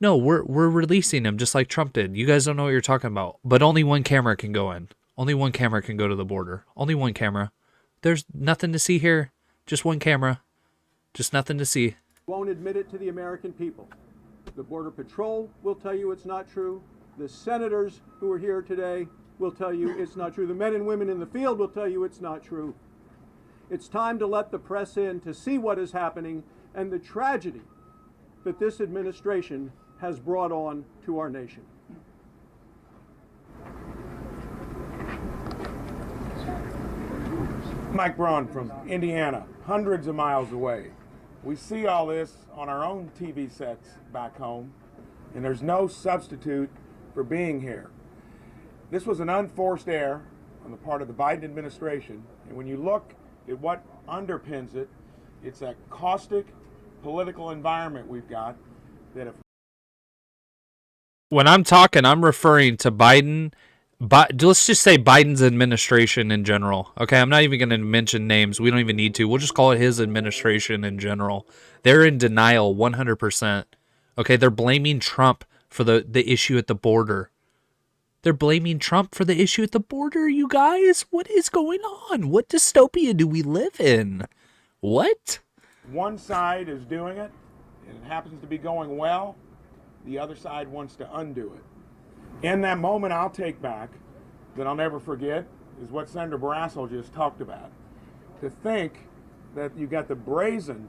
We're releasing them just like Trump did. You guys don't know what you're talking about. But only one camera can go in. Only one camera can go to the border. Only one camera. There's nothing to see here. Just one camera. Just nothing to see. Won't admit it to the American people. The Border Patrol will tell you it's not true. The senators who are here today will tell you it's not true. The men and women in the field will tell you it's not true. It's time to let the press in to see what is happening and the tragedy that this administration has brought on to our nation. Mike Braun from Indiana, hundreds of miles away. We see all this on our own TV sets back home, and there's no substitute for being here. This was an unforced error on the part of the Biden administration, and when you look at what underpins it, it's that caustic political environment we've got that if... When I'm talking, I'm referring to Biden, but let's just say Biden's administration in general. Okay, I'm not even going to mention names. We don't even need to. We'll just call it his administration in general. They're in denial 100%. Okay, they're blaming Trump for the issue at the border. They're blaming Trump for the issue at the border, you guys. What is going on? What dystopia do we live in? What? One side is doing it, and it happens to be going well. The other side wants to undo it. In that moment I'll take back, that I'll never forget, is what Senator Barrasso just talked about. To think that you got the brazen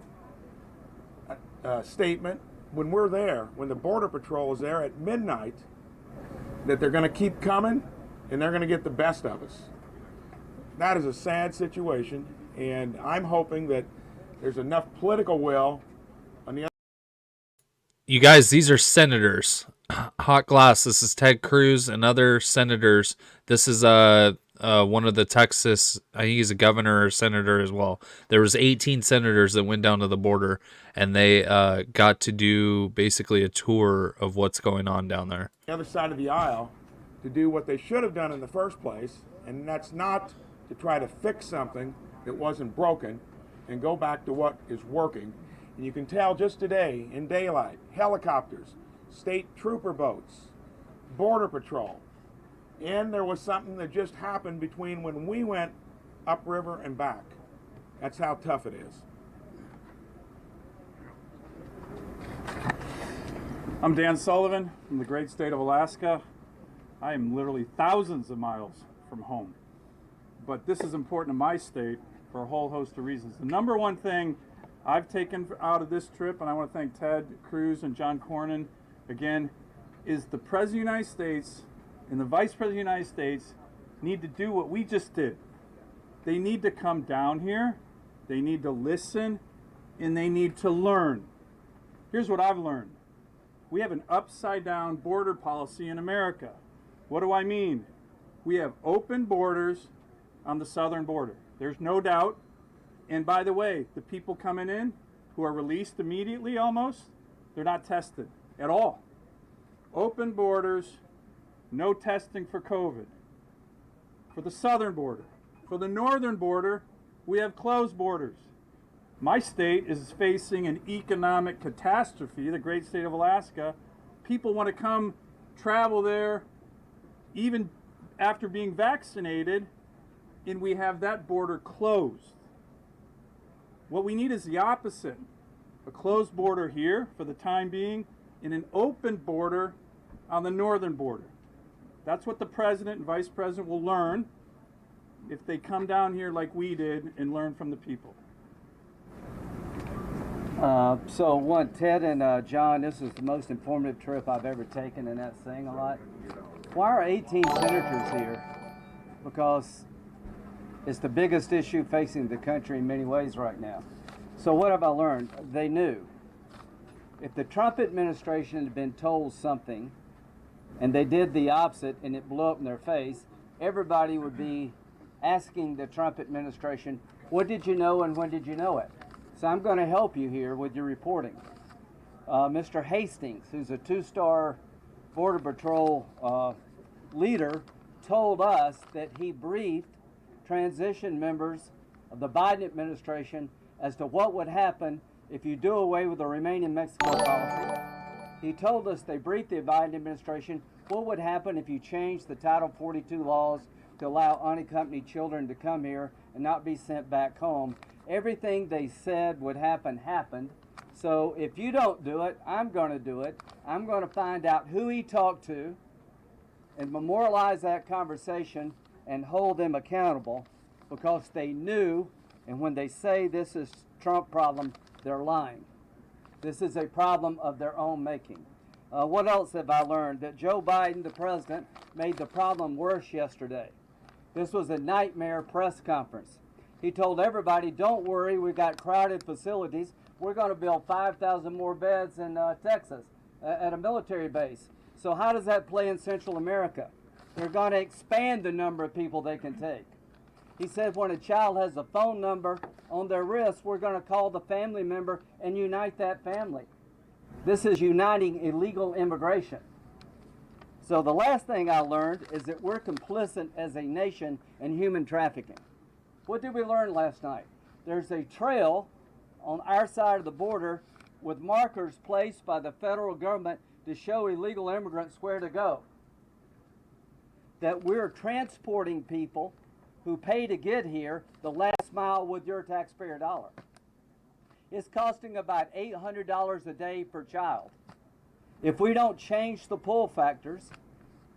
statement when we're there, when the Border Patrol is there at midnight, that they're going to keep coming and they're going to get the best of us. That is a sad situation, and I'm hoping that there's enough political will on the other. You guys, these are senators. Hot glass. This is Ted Cruz and other senators. This is one of the Texas, I think he's a governor or senator as well. There was 18 senators that went down to the border, and they got to do basically a tour of what's going on down there. The other side of the aisle to do what they should have done in the first place, and that's not to try to fix something that wasn't broken and go back to what is working. And you can tell just today in daylight, helicopters, state trooper boats, Border Patrol, and there was something that just happened between when we went upriver and back. That's how tough it is. I'm Dan Sullivan from the great state of Alaska. I am literally thousands of miles from home. But this is important to my state for a whole host of reasons. The number one thing I've taken out of this trip, and I want to thank Ted Cruz and John Cornyn again, is the President of the United States and the Vice President of the United States need to do what we just did. They need to come down here, they need to listen, and they need to learn. Here's what I've learned. We have an upside-down border policy in America. What do I mean? We have open borders on the southern border. There's no doubt. And by the way, the people coming in who are released immediately almost, they're not tested at all. Open borders, no testing for COVID. For the southern border. For the northern border, we have closed borders. My state is facing an economic catastrophe, the great state of Alaska. People want to come travel there even after being vaccinated, and we have that border closed. What we need is the opposite. A closed border here for the time being, and an open border on the northern border. That's what the president and vice president will learn if they come down here like we did and learn from the people. So Ted and John, this is the most informative trip I've ever taken, and that's saying a lot. Why are 18 senators here? Because it's the biggest issue facing the country in many ways right now. So what have I learned? They knew. If the Trump administration had been told something and they did the opposite and it blew up in their face, everybody would be asking the Trump administration, what did you know and when did you know it? So I'm going to help you here with your reporting. Mr. Hastings, who's a 2-star Border Patrol leader, told us that he briefed transition members of the Biden administration as to what would happen if you do away with the Remain in Mexico policy. He told us they briefed the Biden administration what would happen if you changed the Title 42 laws to allow unaccompanied children to come here and not be sent back home. Everything they said would happen happened. So if you don't do it, I'm going to do it. I'm going to find out who he talked to and memorialize that conversation and hold them accountable, because they knew, and when they say this is Trump problem, they're lying. This is a problem of their own making. What else have I learned? That Joe Biden, the president, made the problem worse yesterday. This was a nightmare press conference. He told everybody, don't worry, we've got crowded facilities. We're going to build 5,000 more beds in Texas at a military base. So how does that play in Central America? They're going to expand the number of people they can take. He said when a child has a phone number on their wrist, we're going to call the family member and unite that family. This is uniting illegal immigration. So the last thing I learned is that we're complicit as a nation in human trafficking. What did we learn last night? There's a trail on our side of the border with markers placed by the federal government to show illegal immigrants where to go. That we're transporting people who pay to get here the last mile with your taxpayer dollar. It's costing about $800 a day per child. If we don't change the pull factors,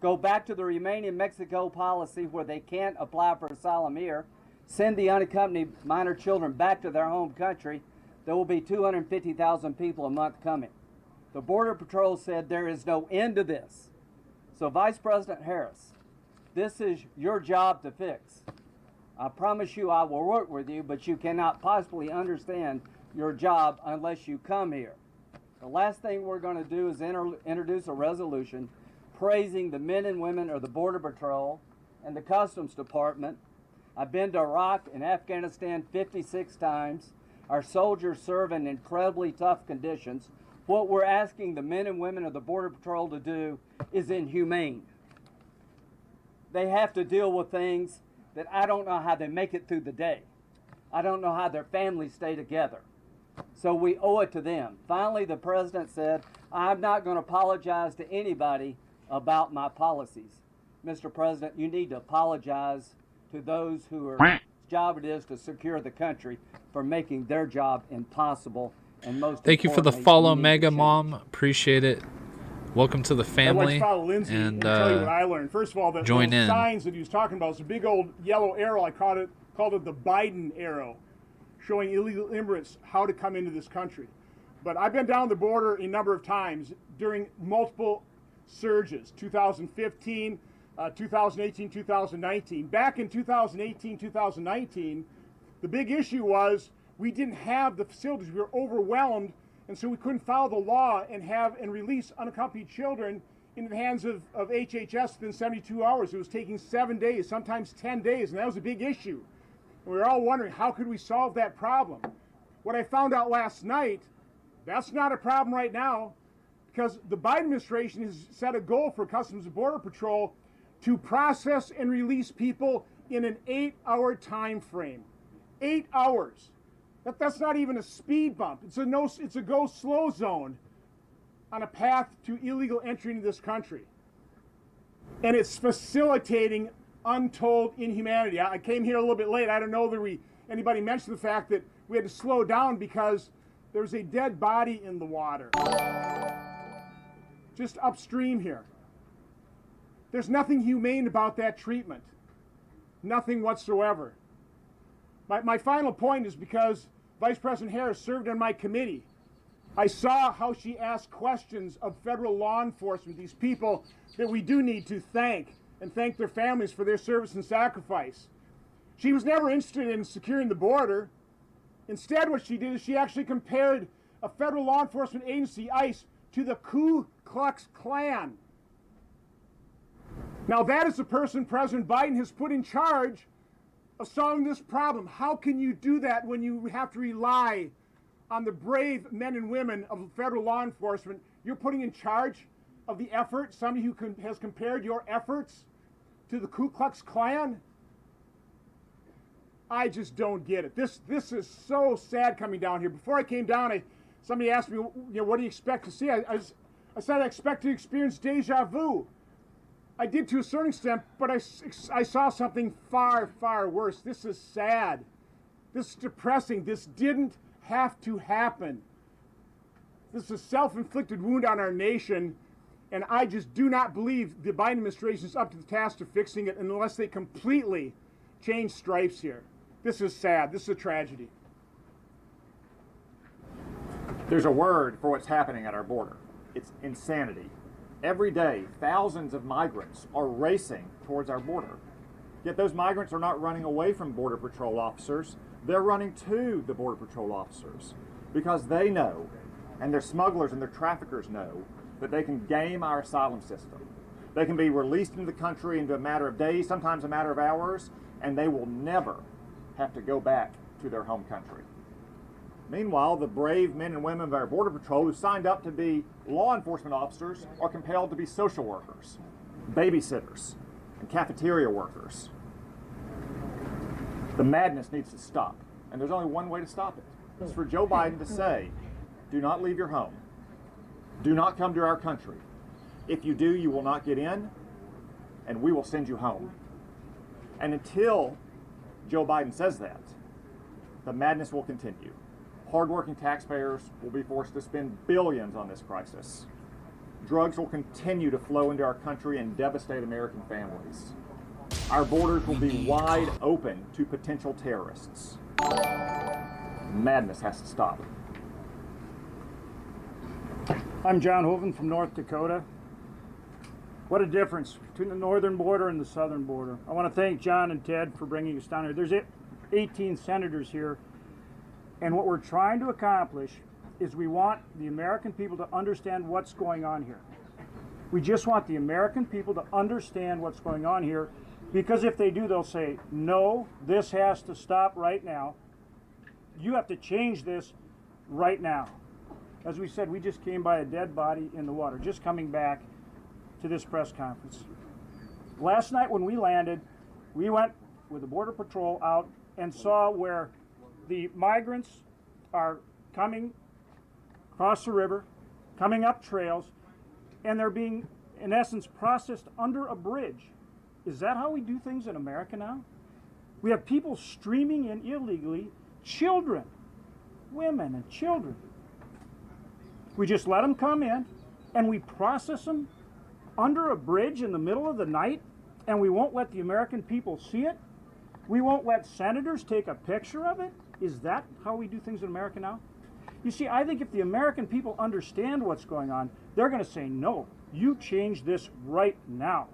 go back to the Remain in Mexico policy where they can't apply for asylum here, send the unaccompanied minor children back to their home country, there will be 250,000 people a month coming. The Border Patrol said there is no end to this. So Vice President Harris, this is your job to fix. I promise you I will work with you, but you cannot possibly understand your job unless you come here. The last thing we're going to do is introduce a resolution praising the men and women of the Border Patrol and the Customs Department. I've been to Iraq and Afghanistan 56 times. Our soldiers serve in incredibly tough conditions. What we're asking the men and women of the Border Patrol to do is inhumane. They have to deal with things that I don't know how they make it through the day. I don't know how their families stay together. So we owe it to them. Finally, the president said, I'm not going to apologize to anybody about my policies. Mr. President, you need to apologize to those whose job it is to secure the country for making their job impossible. And most thank you for the follow, Mega Mom. Appreciate it. Welcome to the family. I'd like to follow Lindsay and tell you what I learned. First of all, the signs that he was talking about was a big old yellow arrow. I called it the Biden arrow, showing illegal immigrants how to come into this country. But I've been down the border a number of times during multiple surges, 2015, 2018, 2019. Back in 2018, 2019, the big issue was we didn't have the facilities. We were overwhelmed, and so we couldn't follow the law and release unaccompanied children into the hands of HHS within 72 hours. It was taking 7 days, sometimes 10 days, and that was a big issue. And we were all wondering, how could we solve that problem? What I found out last night That's not a problem right now because the Biden administration has set a goal for Customs and Border Patrol to process and release people in an 8-hour time frame. 8 hours. That's not even a speed bump. It's a go slow zone on a path to illegal entry into this country. And it's facilitating untold inhumanity. I came here a little bit late. I don't know that anybody mentioned the fact that we had to slow down because there's a dead body in the water. Just upstream here. There's nothing humane about that treatment. Nothing whatsoever. My final point is because Vice President Harris served on my committee. I saw how she asked questions of federal law enforcement, these people that we do need to thank, and thank their families for their service and sacrifice. She was never interested in securing the border. Instead, what she did is she actually compared a federal law enforcement agency, ICE, to the Ku Klux Klan. Now that is the person President Biden has put in charge of solving this problem. How can you do that when you have to rely on the brave men and women of federal law enforcement? You're putting in charge of the effort, somebody who has compared your efforts to the Ku Klux Klan? I just don't get it. This is so sad coming down here. Before I came down, somebody asked me, what do you expect to see? I said I expect to experience deja vu. I did to a certain extent, but I saw something far, far worse. This is sad. This is depressing. This didn't have to happen. This is a self-inflicted wound on our nation, and I just do not believe the Biden administration is up to the task of fixing it unless they completely change stripes here. This is sad. This is a tragedy. There's a word for what's happening at our border. It's insanity. Every day, thousands of migrants are racing towards our border. Yet those migrants are not running away from Border Patrol officers. They're running to the Border Patrol officers because they know, and their smugglers and their traffickers know, that they can game our asylum system. They can be released into the country in a matter of days, sometimes a matter of hours, and they will never have to go back to their home country. Meanwhile, the brave men and women of our Border Patrol who signed up to be law enforcement officers are compelled to be social workers, babysitters, and cafeteria workers. The madness needs to stop, and there's only one way to stop it. It's for Joe Biden to say, do not leave your home. Do not come to our country. If you do, you will not get in, and we will send you home. And until Joe Biden says that, the madness will continue. Hardworking taxpayers will be forced to spend billions on this crisis. Drugs will continue to flow into our country and devastate American families. Our borders will be wide open to potential terrorists. Madness has to stop. I'm John Hoven from North Dakota. What a difference between the northern border and the southern border. I want to thank John and Ted for bringing us down here. There's 18 senators here, and what we're trying to accomplish is we want the American people to understand what's going on here. We just want the American people to understand what's going on here, because if they do, they'll say, no, this has to stop right now. You have to change this right now. As we said, we just came by a dead body in the water, just coming back to this press conference. Last night when we landed, we went with the Border Patrol out and saw where the migrants are coming across the river, coming up trails, and they're being, in essence, processed under a bridge. Is that how we do things in America now? We have people streaming in illegally, children, women and children. We just let them come in and we process them under a bridge in the middle of the night, and we won't let the American people see it? We won't let senators take a picture of it? Is that how we do things in America now? You see, I think if the American people understand what's going on, they're going to say, no, you change this right now.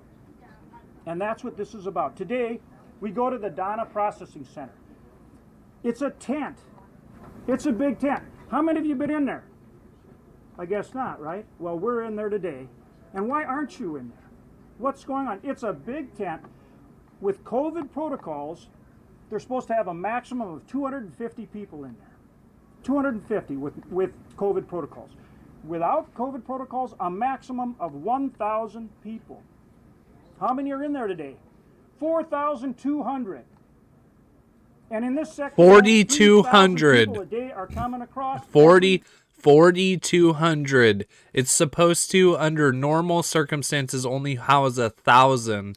And that's what this is about. Today, we go to the Donna Processing Center. It's a tent. It's a big tent. How many of you been in there? I guess not, right? Well, we're in there today. And why aren't you in there? What's going on? It's a big tent with COVID protocols. They're supposed to have a maximum of 250 people in there. 250 with COVID protocols. Without COVID protocols, a maximum of 1,000 people. How many are in there today? 4,200. And in this sector, 4,200 people a day are coming across. 4,200. It's supposed to, under normal circumstances, only house 1,000,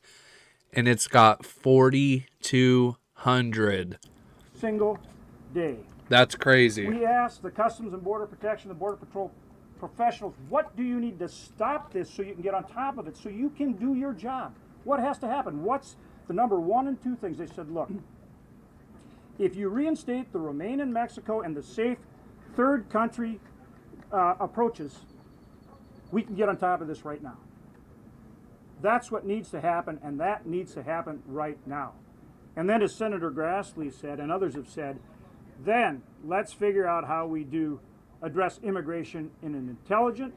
and it's got 4,200. Single day. That's crazy. We asked the Customs and Border Protection, the Border Patrol professionals, what do you need to stop this so you can get on top of it, so you can do your job? What has to happen? What's the number 1 and 2 things? They said, look, if you reinstate the Remain in Mexico and the safe third country approaches, we can get on top of this right now. That's what needs to happen, and that needs to happen right now. And then, as Senator Grassley said, and others have said, then let's figure out how we do address immigration in an intelligent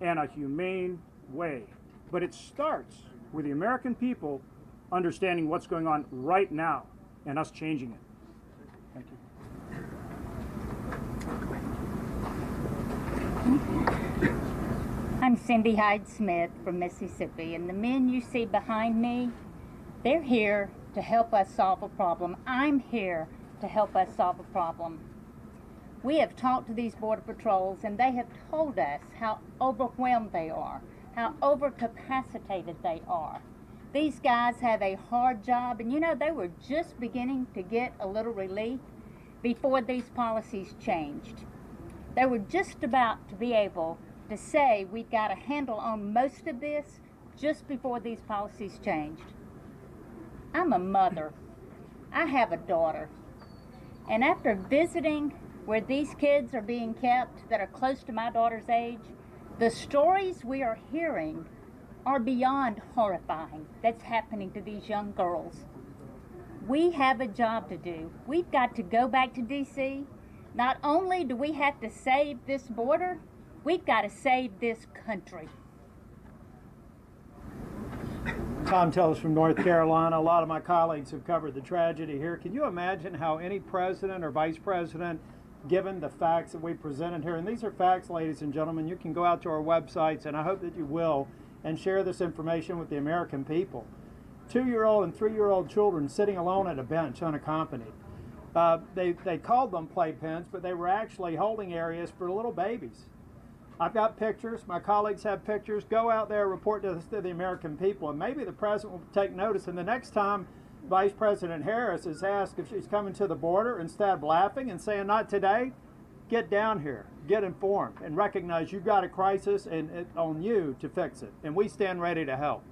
and a humane way. But it starts with the American people understanding what's going on right now and us changing it. Thank you. I'm Cindy Hyde Smith from Mississippi, and the men you see behind me, they're here to help us solve a problem. I'm here to help us solve a problem. We have talked to these Border Patrols, and they have told us how overwhelmed they are, how overcapacitated they are. These guys have a hard job, and you know, they were just beginning to get a little relief before these policies changed. They were just about to be able to say we've got a handle on most of this just before these policies changed. I'm a mother. I have a daughter. And after visiting where these kids are being kept that are close to my daughter's age, the stories we are hearing are beyond horrifying that's happening to these young girls. We have a job to do. We've got to go back to D.C. Not only do we have to save this border, we've got to save this country. Tom Tellis from North Carolina. A lot of my colleagues have covered the tragedy here. Can you imagine how any president or vice president, given the facts that we presented here, and these are facts, ladies and gentlemen, you can go out to our websites, and I hope that you will, and share this information with the American people. 2-year-old and 3-year-old children sitting alone at a bench unaccompanied. They called them playpens, but they were actually holding areas for little babies. I've got pictures. My colleagues have pictures. Go out there, report to the American people, and maybe the president will take notice. And the next time Vice President Harris is asked if she's coming to the border, instead of laughing and saying, not today, get down here, get informed, and recognize you've got a crisis and it's on you to fix it. And we stand ready to help.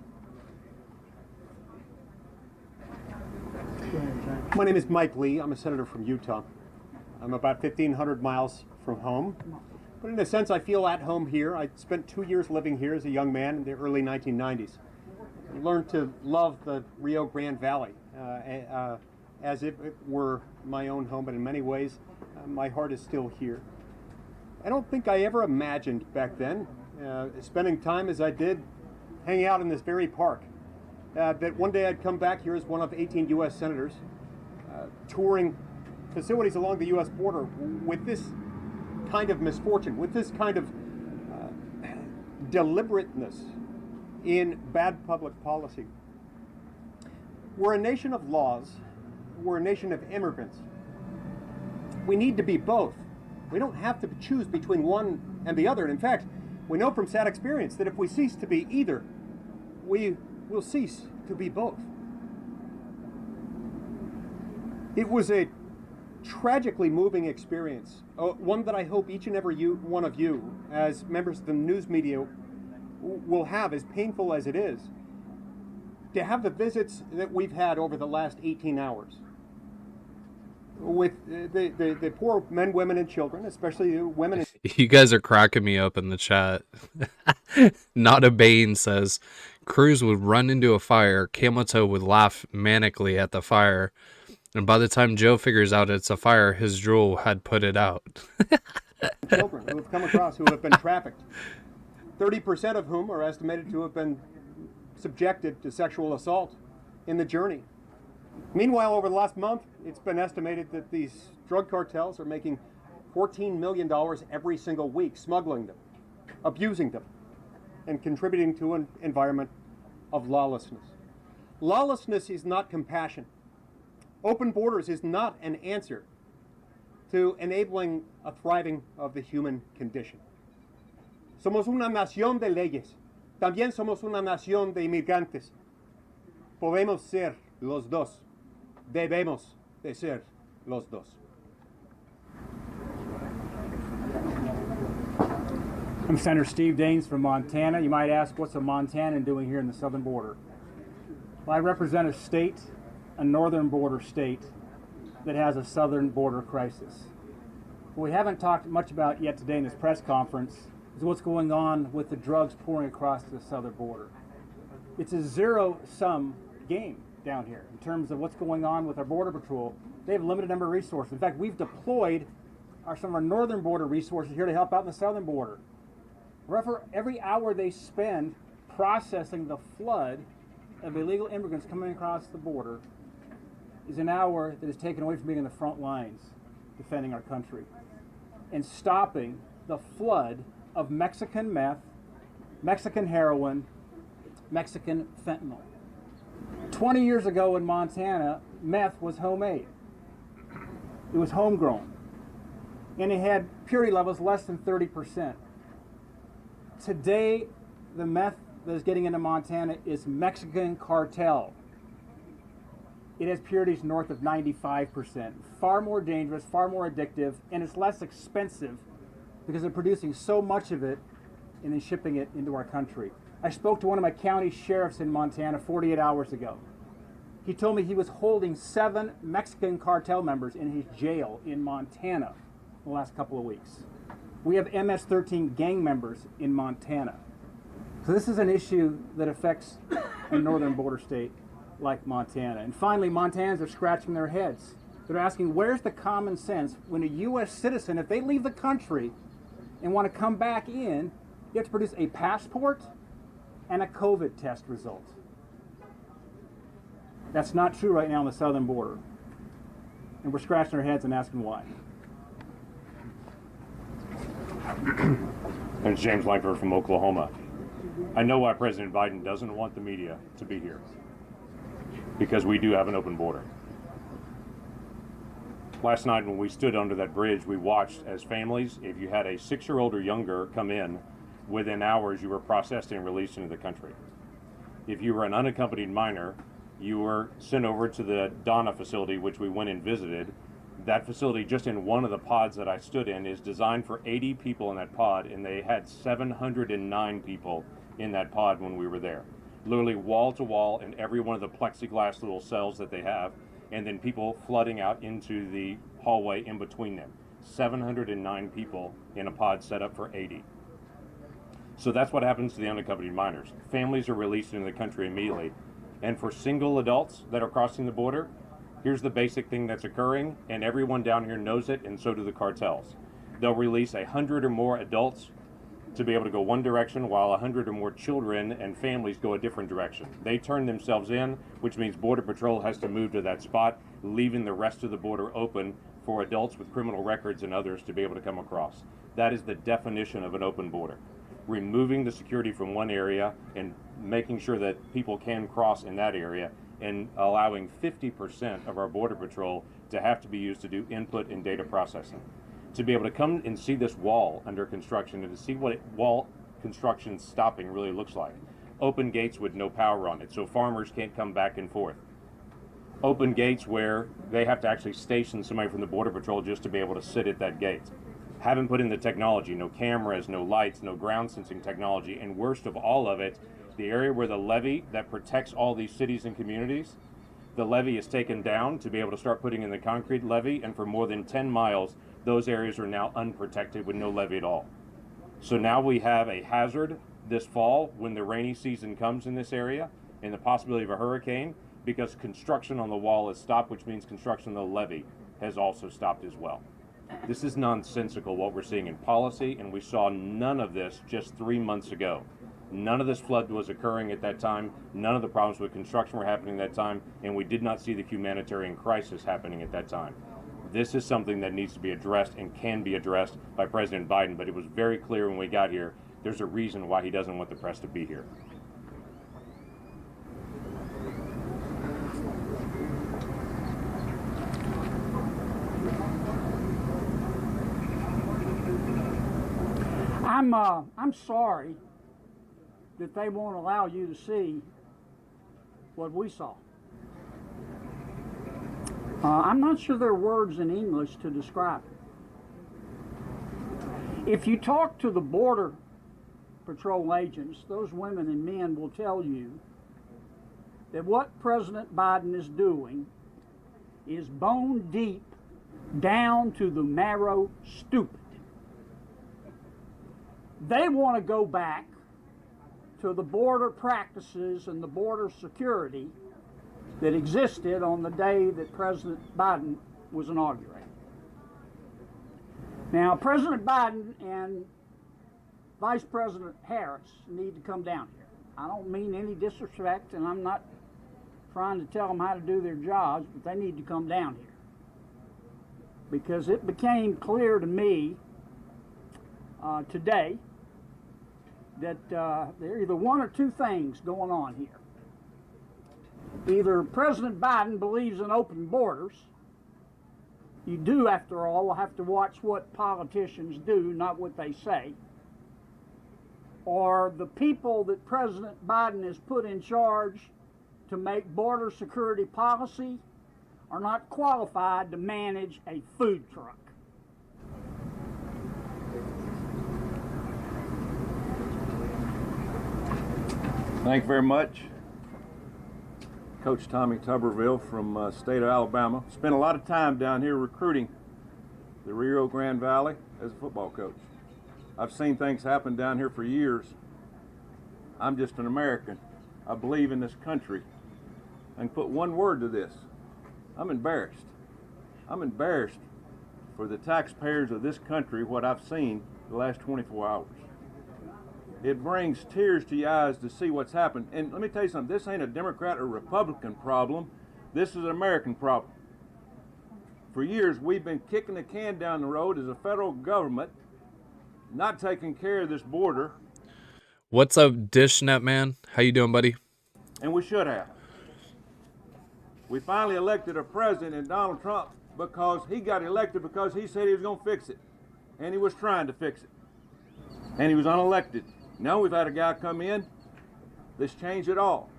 My name is Mike Lee. I'm a senator from Utah. I'm about 1,500 miles from home. But in a sense, I feel at home here. I spent 2 years living here as a young man in the early 1990s. I learned to love the Rio Grande Valley as if it were my own home, but in many ways, my heart is still here. I don't think I ever imagined back then, spending time as I did, hanging out in this very park, that one day I'd come back here as one of 18 U.S. senators, touring facilities along the U.S. border with this kind of misfortune, with this kind of deliberateness in bad public policy. We're a nation of laws. We're a nation of immigrants. We need to be both. We don't have to choose between one and the other. And in fact, we know from sad experience that if we cease to be either, we will cease to be both. It was a tragically moving experience, one that I hope each and every one of you, as members of the news media, will have, as painful as it is, to have the visits that we've had over the last 18 hours with the poor men, women, and children, especially women. You guys are cracking me up in the chat. Not a Bane says, Cruz would run into a fire, Camel Toe would laugh manically at the fire, and by the time Joe figures out it's a fire, his drool had put it out. Children who have come across, who have been trafficked, 30% of whom are estimated to have been subjected to sexual assault in the journey. Meanwhile, over the last month, it's been estimated that these drug cartels are making $14 million every single week, smuggling them, abusing them, and contributing to an environment of lawlessness. Lawlessness is not compassion. Open borders is not an answer to enabling a thriving of the human condition. Somos una nación de leyes. También somos una nación de inmigrantes. Podemos ser los dos. Debemos de ser los dos. I'm Senator Steve Daines from Montana. You might ask, what's a Montanan doing here in the southern border? Well, I represent a state, a northern border state, that has a southern border crisis. What we haven't talked much about yet today in this press conference is what's going on with the drugs pouring across the southern border. It's a zero-sum game down here in terms of what's going on with our Border Patrol. They have a limited number of resources. In fact, we've deployed some of our northern border resources here to help out in the southern border. For every hour they spend processing the flood of illegal immigrants coming across the border is an hour that is taken away from being in the front lines defending our country and stopping the flood of Mexican meth, Mexican heroin, Mexican fentanyl. 20 years ago in Montana, meth was homemade. It was homegrown. And it had purity levels less than 30%. Today, the meth that is getting into Montana is Mexican cartel. It has purities north of 95%. Far more dangerous, far more addictive, and it's less expensive because they're producing so much of it and then shipping it into our country. I spoke to one of my county sheriffs in Montana 48 hours ago. He told me he was holding 7 Mexican cartel members in his jail in Montana in the last couple of weeks. We have MS-13 gang members in Montana. So this is an issue that affects a northern border state like Montana. And finally, Montanans are scratching their heads. They're asking, where's the common sense when a U.S. citizen, if they leave the country and want to come back in, you have to produce a passport and a COVID test result. That's not true right now on the southern border. And we're scratching our heads and asking why. It's James Langford from Oklahoma. I know why President Biden doesn't want the media to be here. Because we do have an open border. Last night when we stood under that bridge, we watched as families, if you had a 6-year-old or younger come in, within hours you were processed and released into the country. If you were an unaccompanied minor, you were sent over to the Donna facility, which we went and visited. That facility, just in one of the pods that I stood in, is designed for 80 people in that pod, and they had 709 people in that pod when we were there. Literally wall to wall in every one of the plexiglass little cells that they have, and then people flooding out into the hallway in between them. 709 people in a pod set up for 80. So that's what happens to the unaccompanied minors. Families are released into the country immediately. And for single adults that are crossing the border, here's the basic thing that's occurring, and everyone down here knows it, and so do the cartels. They'll release 100 or more adults to be able to go one direction, while 100 or more children and families go a different direction. They turn themselves in, which means Border Patrol has to move to that spot, leaving the rest of the border open for adults with criminal records and others to be able to come across. That is the definition of an open border. Removing the security from one area and making sure that people can cross in that area, and allowing 50% of our Border Patrol to have to be used to do input and data processing. To be able to come and see this wall under construction and to see what wall construction stopping really looks like. Open gates with no power on it, so farmers can't come back and forth. Open gates where they have to actually station somebody from the Border Patrol just to be able to sit at that gate. Haven't put in the technology, no cameras, no lights, no ground sensing technology, and worst of all of it, the area where the levee that protects all these cities and communities, the levee is taken down to be able to start putting in the concrete levee, and for more than 10 miles, those areas are now unprotected with no levee at all. So now we have a hazard this fall when the rainy season comes in this area, and the possibility of a hurricane, because construction on the wall is stopped, which means construction on the levee has also stopped as well. This is nonsensical what we're seeing in policy, and we saw none of this just 3 months ago. None of this flood was occurring at that time. None of the problems with construction were happening at that time, and we did not see the humanitarian crisis happening at that time. This is something that needs to be addressed and can be addressed by President Biden, but it was very clear when we got here, there's a reason why he doesn't want the press to be here. I'm sorry that they won't allow you to see what we saw. I'm not sure there are words in English to describe it. If you talk to the Border Patrol agents, those women and men will tell you that what President Biden is doing is bone deep down to the marrow stupid. They want to go back to the border practices and the border security that existed on the day that President Biden was inaugurated. Now, President Biden and Vice President Harris need to come down here. I don't mean any disrespect, and I'm not trying to tell them how to do their jobs, but they need to come down here. Because it became clear to me today that there are either one or two things going on here. Either President Biden believes in open borders. You do, after all, have to watch what politicians do, not what they say. Or the people that President Biden has put in charge to make border security policy are not qualified to manage a food truck. Thank you very much. Coach Tommy Tuberville from state of Alabama. Spent a lot of time down here recruiting the Rio Grande Valley as a football coach. I've seen things happen down here for years. I'm just an American. I believe in this country. I can put one word to this. I'm embarrassed. I'm embarrassed for the taxpayers of this country, what I've seen the last 24 hours. It brings tears to your eyes to see what's happened. And let me tell you something, this ain't a Democrat or Republican problem. This is an American problem. For years, we've been kicking the can down the road as a federal government, not taking care of this border. What's up, Dish Net Man? How you doing, buddy? And we should have. We finally elected a president in Donald Trump because he got elected because he said he was going to fix it. And he was trying to fix it. And he was unelected. Now we've had a guy come in that's changed it all.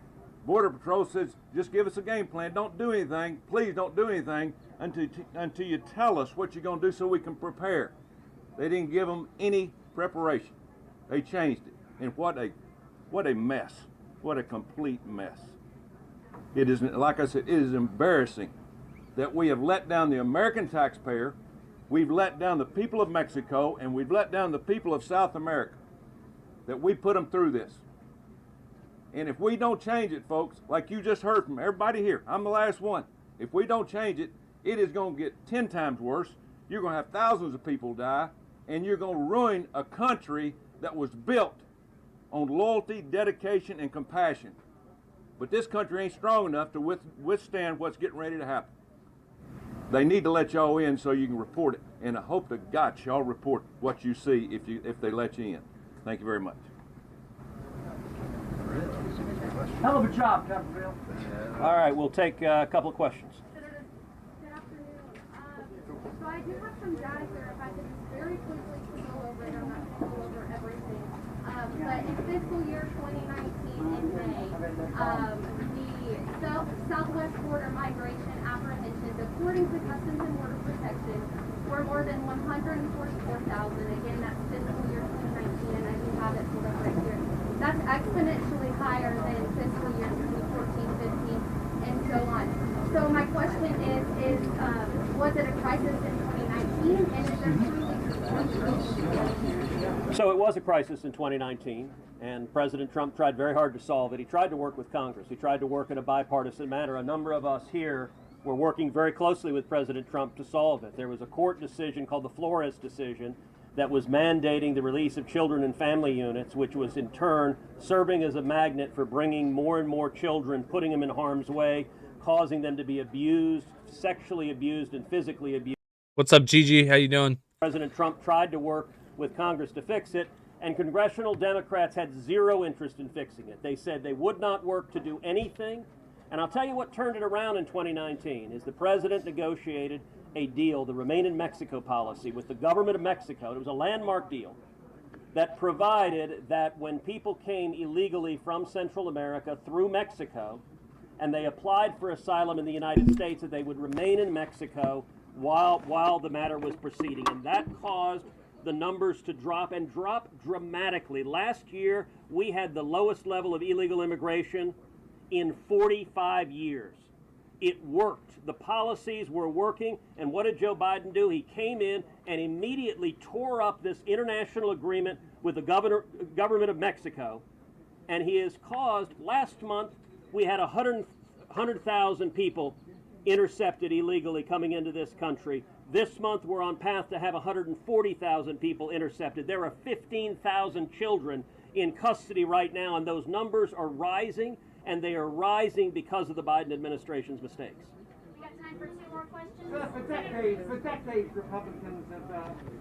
Border Patrol says, just give us a game plan. Don't do anything. Please don't do anything until you tell us what you're going to do so we can prepare. They didn't give them any preparation. They changed it. And what a mess. What a complete mess. It is, like I said, it is embarrassing that we have let down the American taxpayer, we've let down the people of Mexico, and we've let down the people of South America, that we put them through this. And if we don't change it, folks, like you just heard from everybody here, I'm the last one. If we don't change it, it is going to get 10 times worse. You're going to have thousands of people die, and you're going to ruin a country that was built on loyalty, dedication, and compassion. But this country ain't strong enough to withstand what's getting ready to happen. They need to let y'all in so you can report it. And I hope to God y'all report what you see if they let you in. Thank you very much. Hell of a job, Tuberville. All right, we'll take a couple of questions. Good afternoon. So I do have some data here. If I could just very quickly go over it, I'm not going to go over everything. But in fiscal year 2019 in May, the Southwest border migration apprehensions, according to Customs and Border Protection, were more than 144,000. Again, that's fiscal year 2019, and I do have it pulled up right here. That's exponentially higher than fiscal year 2014, 15, and so on. So my question is was it a crisis in 2019, and is there truly? So it was a crisis in 2019, and President Trump tried very hard to solve it. He tried to work with Congress. He tried to work in a bipartisan manner. A number of us here were working very closely with President Trump to solve it. There was a court decision called the Flores decision that was mandating the release of children and family units, which was in turn serving as a magnet for bringing more and more children, putting them in harm's way, causing them to be abused, sexually abused, and physically abused. What's up, Gigi? How you doing? President Trump tried to work with Congress to fix it, and congressional Democrats had zero interest in fixing it. They said they would not work to do anything. And I'll tell you what turned it around in 2019 is the president negotiated a deal, the Remain in Mexico policy, with the government of Mexico. It was a landmark deal that provided that when people came illegally from Central America through Mexico and they applied for asylum in the United States, that they would remain in Mexico while the matter was proceeding. And that caused the numbers to drop and drop dramatically. Last year, we had the lowest level of illegal immigration in 45 years. It worked. The policies were working. And what did Joe Biden do? He came in and immediately tore up this international agreement with the government of Mexico. And he has caused, last month, we had 100,000 people intercepted illegally coming into this country. This month, we're on path to have 140,000 people intercepted. There are 15,000 children in custody right now, and those numbers are rising, and they are rising because of the Biden administration's mistakes. We got time for 2 more questions. For decades, Republicans have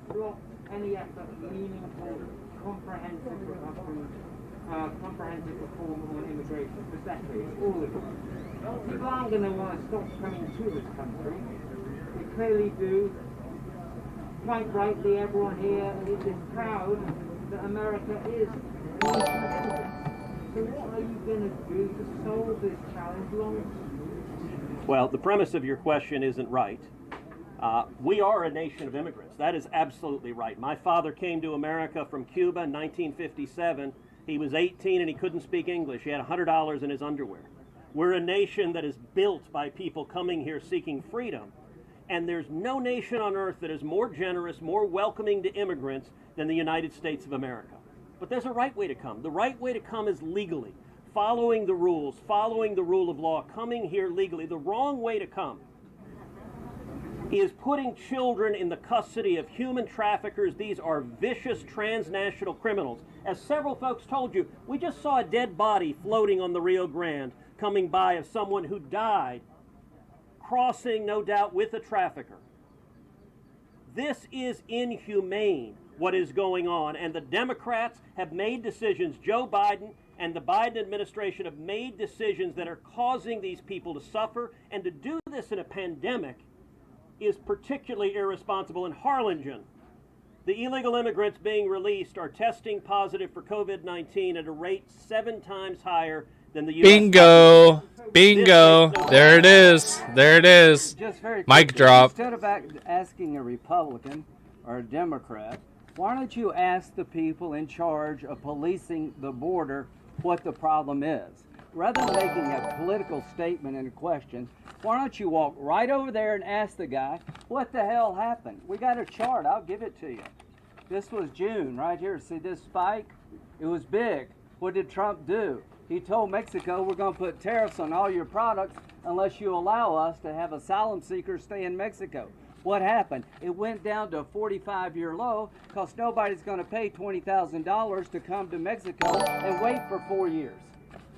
blocked any effort at meaningful, comprehensive reform on immigration. For decades, all of them. People aren't going to want to stop coming to this country. They clearly do. Quite rightly, everyone here is proud that America is a nation of immigrants. So what are you going to do to solve this challenge long term? Well, the premise of your question isn't right. We are a nation of immigrants. That is absolutely right. My father came to America from Cuba in 1957. He was 18 and he couldn't speak English. He had $100 in his underwear. We're a nation that is built by people coming here seeking freedom. And there's no nation on earth that is more generous, more welcoming to immigrants than the United States of America. But there's a right way to come. The right way to come is legally, following the rules, following the rule of law, coming here legally. The wrong way to come is putting children in the custody of human traffickers. These are vicious transnational criminals. As several folks told you, we just saw a dead body floating on the Rio Grande coming by of someone who died, crossing, no doubt, with a trafficker. This is inhumane, what is going on, and the Democrats have made decisions. Joe Biden and the Biden administration have made decisions that are causing these people to suffer, and to do this in a pandemic is particularly irresponsible. In Harlingen, the illegal immigrants being released are testing positive for COVID-19 at a rate 7 times higher than the U.S. Bingo! Bingo! There it is. There it is. Just very Mic quickly, drop. Instead of asking a Republican or a Democrat, why don't you ask the people in charge of policing the border what the problem is? Rather than making a political statement and a question, why don't you walk right over there and ask the guy, what the hell happened? We got a chart. I'll give it to you. This was June right here. See this spike? It was big. What did Trump do? He told Mexico, we're going to put tariffs on all your products unless you allow us to have asylum seekers stay in Mexico. What happened? It went down to a 45-year low because nobody's going to pay $20,000 to come to Mexico and wait for 4 years.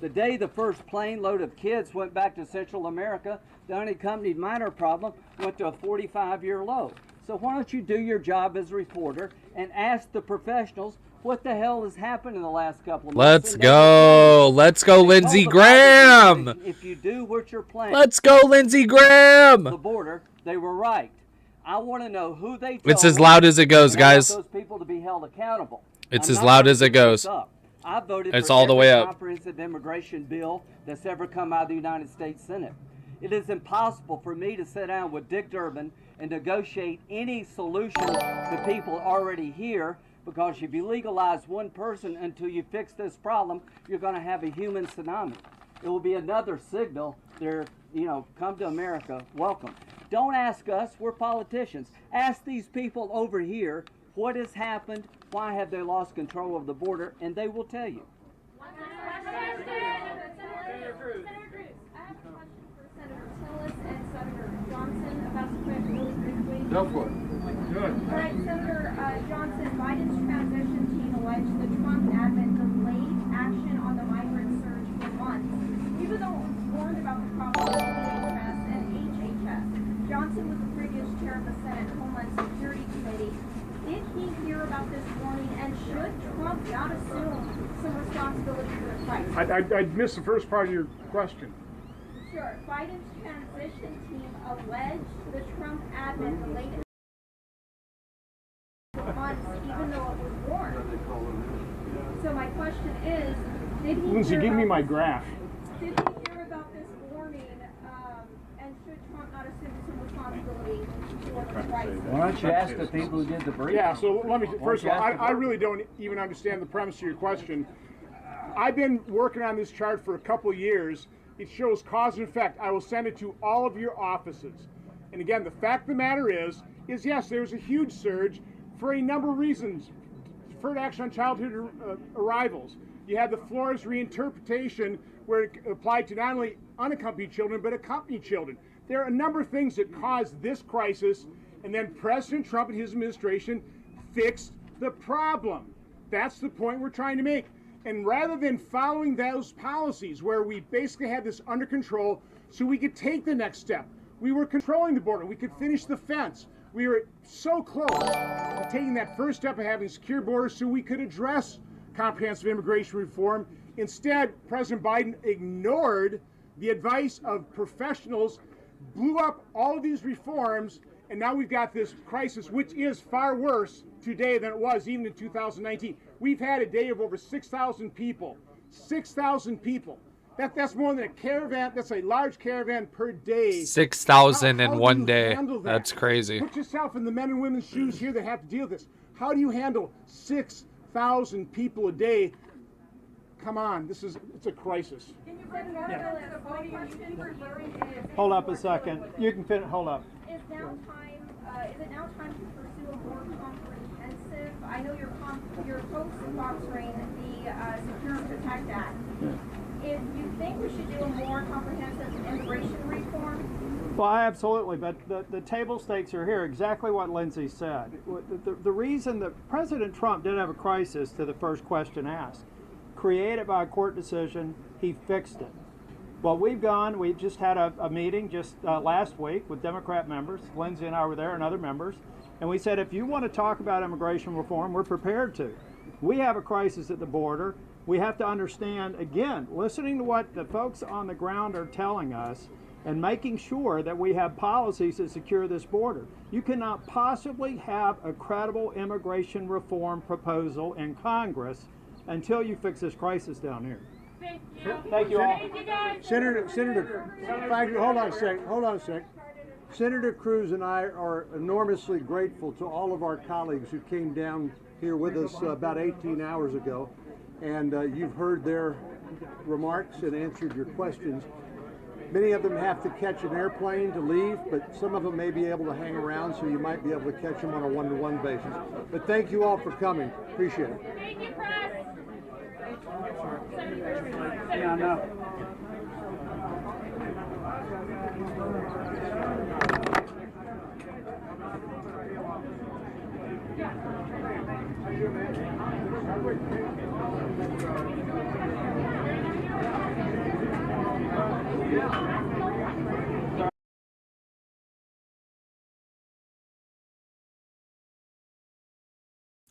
The day the first plane load of kids went back to Central America, the unaccompanied minor problem went to a 45-year low. So why don't you do your job as a reporter and ask the professionals what the hell has happened in the last couple of months? Let's go. Let's go, Lindsey Graham. If you do what you're planning. Let's go, Lindsey Graham. The border, they were right. I want to know who they told. It's as loud as it goes, and I want guys. those people to be held accountable. It's I'm as not loud gonna as it put this goes. up. I voted It's for all the every way up. comprehensive immigration bill that's ever come out of the United States Senate. It is impossible for me to sit down with Dick Durbin and negotiate any solution to people already here, because if you legalize one person until you fix this problem, you're going to have a human tsunami. It will be another signal there, come to America, welcome. Don't ask us, we're politicians. Ask these people over here what has happened, why have they lost control of the border, and they will tell you. Senator Cruz, I have a question for Senator Tillis and Senator Johnson about the trip really briefly. Go for it. Good. All right, Senator Johnson, Biden's transition team alleged the Trump admin delayed action on the migrant surge for months, even though it was warned about the problem with DHS and HHS. Johnson was the previous as chair of the Senate Homeland Security Committee, did he hear about this warning, and should Trump not assume some responsibility for the crisis? I missed the first part of your question. Sure. Biden's transition team alleged the Trump admin delayed months, even though it was warned. So my question is, did he Lindsay, hear give me about my this- graph. Did he hear about this warning, and should Trump not assume some responsibility for the crisis? Why don't you ask the people who did the briefing? Yeah, so let me, Why first of don't all, you ask the I vote? really don't even understand the premise of your question. I've been working on this chart for a couple of years. It shows cause and effect. I will send it to all of your offices. And again, the fact of the matter is yes, there's a huge surge for a number of reasons. Deferred action on childhood arrivals. You had the Flores reinterpretation where it applied to not only unaccompanied children, but accompanied children. There are a number of things that caused this crisis, and then President Trump and his administration fixed the problem. That's the point we're trying to make. And rather than following those policies where we basically had this under control so we could take the next step, we were controlling the border, we could finish the fence. We were so close to taking that first step of having secure borders so we could address comprehensive immigration reform. Instead, President Biden ignored the advice of professionals, blew up all of these reforms, and now we've got this crisis, which is far worse today than it was even in 2019. We've had a day of over 6,000 people. 6,000 people. That's more than a caravan. That's a large caravan per day. 6,000 in How do one you day. handle that? That's crazy. Put yourself in the men and women's shoes here that have to deal with this. How do you handle 6,000 people a day? Come on, it's a crisis. Hold up a second. You can finish. Hold up. Is it now time to pursue a more comprehensive? I know you're co-sponsoring the Secure and Protect Act. If you think we should do a more comprehensive immigration reform, Well, absolutely, but the table stakes are here, exactly what Lindsay said. The reason that President Trump did have a crisis, to the first question asked, created by a court decision, he fixed it. Well, we just had a meeting just last week with Democrat members. Lindsay and I were there and other members. And we said, if you want to talk about immigration reform, we're prepared to. We have a crisis at the border. We have to understand, again, listening to what the folks on the ground are telling us and making sure that we have policies that secure this border. You cannot possibly have a credible immigration reform proposal in Congress until you fix this crisis down here. Thank you all. Senator, hold on a sec. Senator Cruz and I are enormously grateful to all of our colleagues who came down here with us about 18 hours ago, and you've heard their remarks and answered your questions. Many of them have to catch an airplane to leave, but some of them may be able to hang around, so you might be able to catch them on a one-to-one basis. But thank you all for coming. Appreciate it. thank you, press. Yeah, no.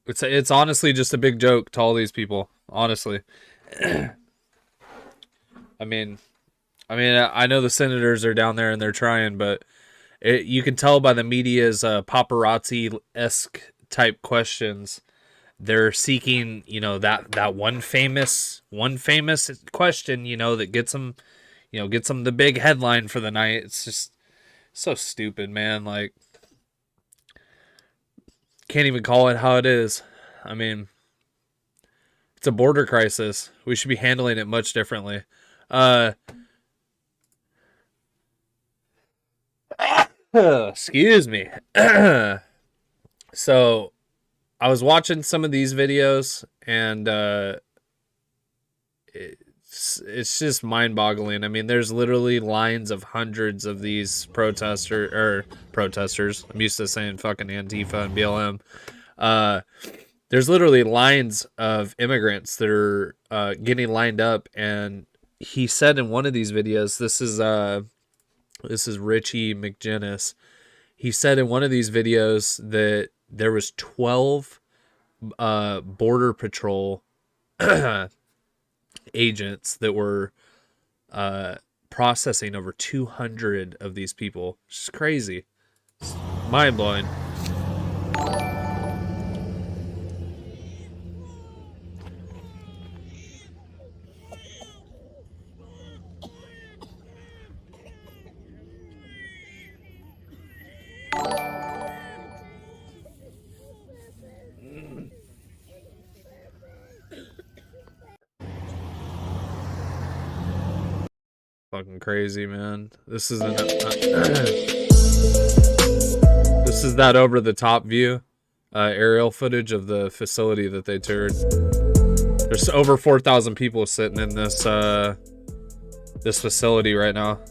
It's honestly just a big joke to all these people, honestly. I mean, I know the senators are down there and they're trying, but you can tell by the media's paparazzi-esque type questions, they're seeking, that one famous question, that gets them the big headline for the night. It's just so stupid, man. Like, can't even call it how it is. I mean, it's a border crisis. We should be handling it much differently. Excuse me. So, I was watching some of these videos, and it's just mind-boggling. I mean, there's literally lines of hundreds of these protesters. I'm used to saying fucking Antifa and BLM. There's literally lines of immigrants that are getting lined up, and he said in one of these videos, this is Richie McGinnis. he said in one of these videos that there was 12 Border Patrol agents that were processing over 200 of these people. It's crazy. It's mind-blowing. Fucking crazy, man. This is this is that over the top view, aerial footage of the facility that they toured. There's over 4,000 people sitting in this this facility right now.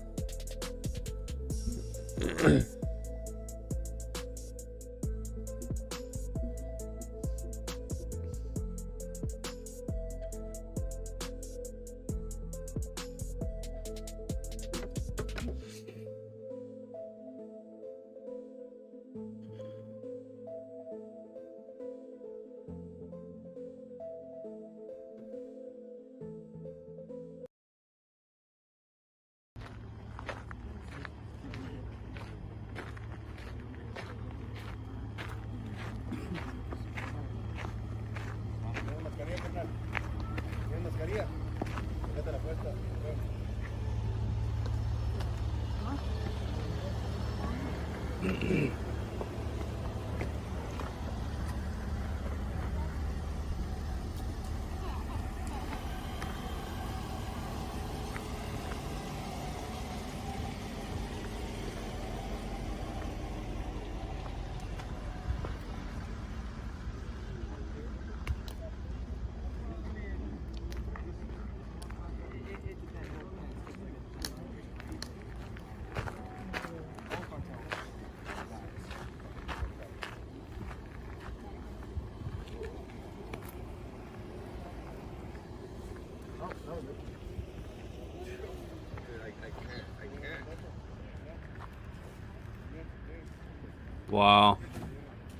Wow.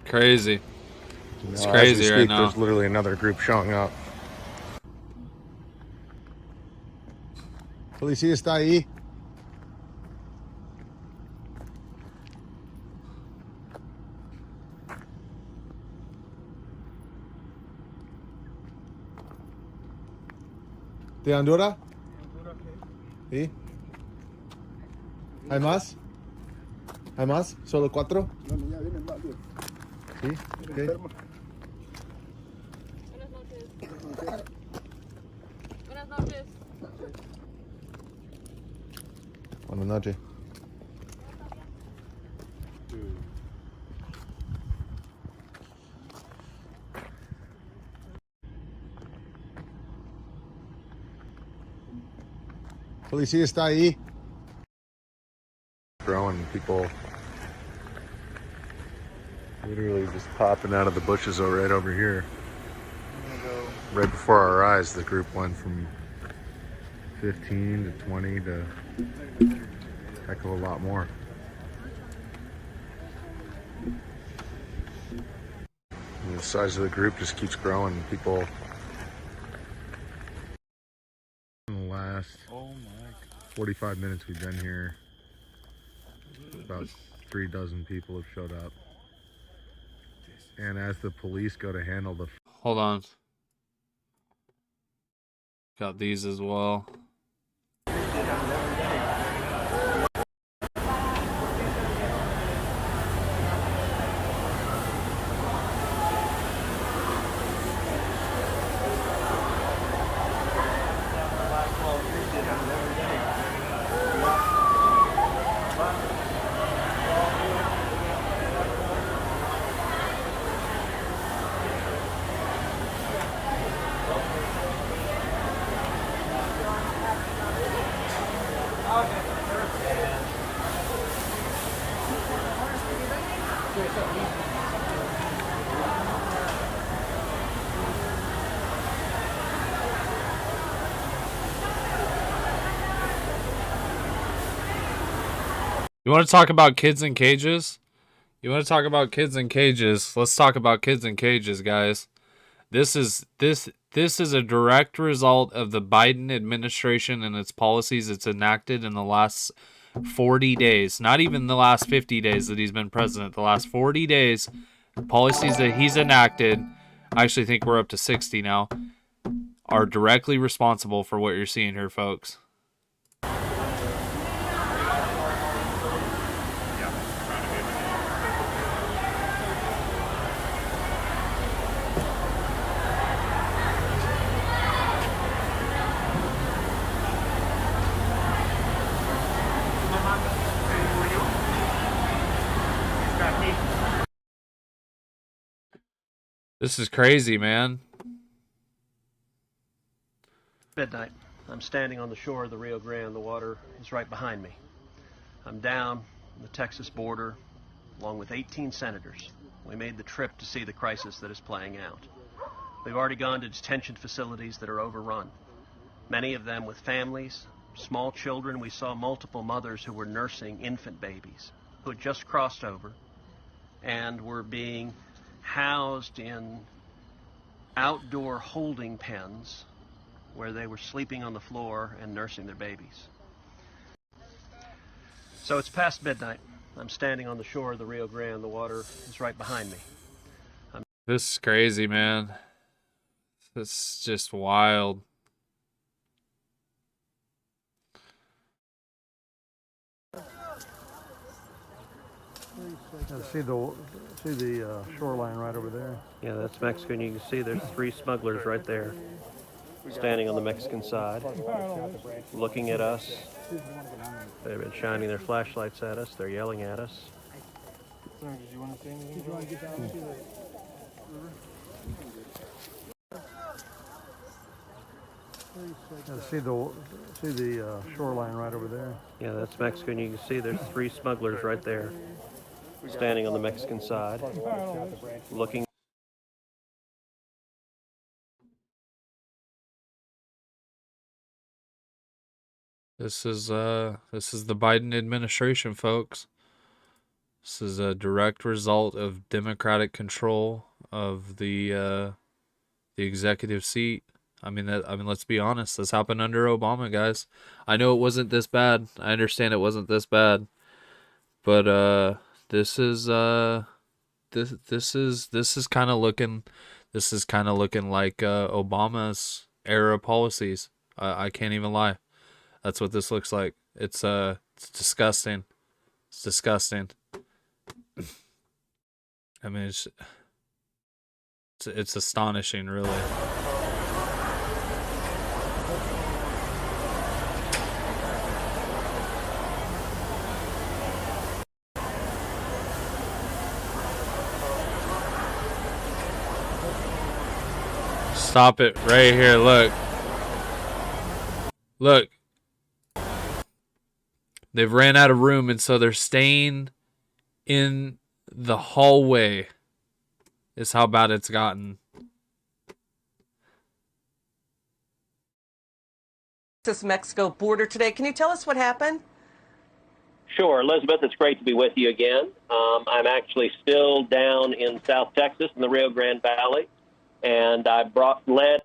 Crazy. It's crazy right now. There's literally another group showing up. Policía está ahí. ¿De Honduras? ¿Sí? ¿Hay más? ¿Hay más? ¿Solo 4? No, ya vienen más. Sí, ok. Buenas noches. Buenas noches. Policía está ahí. Growing, people literally just popping out of the bushes right over here. Right before our eyes, the group went from 15 to 20 to a heck of a lot more. And the size of the group just keeps growing. People in the last 45 minutes we've been here, about 3 dozen people have showed up. And as the police go to handle the... Hold on. Got these as well. You want to talk about kids in cages? You want to talk about kids in cages? Let's talk about kids in cages, guys. This is a direct result of the Biden administration and its policies it's enacted in the last 40 days. Not even the last 50 days that he's been president. The last 40 days, policies that he's enacted, I actually think we're up to 60 now, are directly responsible for what you're seeing here, folks. This is crazy, man. Midnight. I'm standing on the shore of the Rio Grande. The water is right behind me. I'm down on the Texas border along with 18 senators. We made the trip to see the crisis that is playing out. We've already gone to detention facilities that are overrun, many of them with families, small children. We saw multiple mothers who were nursing infant babies who had just crossed over and were being housed in outdoor holding pens where they were sleeping on the floor and nursing their babies. So it's past midnight. I'm standing on the shore of the Rio Grande. The water is right behind me. This is crazy, man. This is just wild. See the shoreline right over there. Yeah, that's Mexico, and you can see there's 3 smugglers right there, standing on the Mexican side, looking at us. They've been shining their flashlights at us. They're yelling at us. Sir, did you want to say anything? Did you want to get down to the river? See the shoreline right over there. Yeah, that's Mexico, and you can see there's 3 smugglers right there, standing on the Mexican side, looking. This is the Biden administration, folks. This is a direct result of Democratic control of the executive seat. I mean, let's be honest. This happened under Obama, guys. I know it wasn't this bad. I understand it wasn't this bad, but this is kind of looking like Obama's era policies. I can't even lie. That's what this looks like. It's disgusting. It's disgusting. I mean, it's astonishing, really. Stop it right here. Look. Look. They've ran out of room, and so they're staying in the hallway. Is how bad it's gotten. Mexico border today. Can you tell us what happened? Sure, Elizabeth, it's great to be with you again. I'm actually still down in South Texas in the Rio Grande Valley, and I led.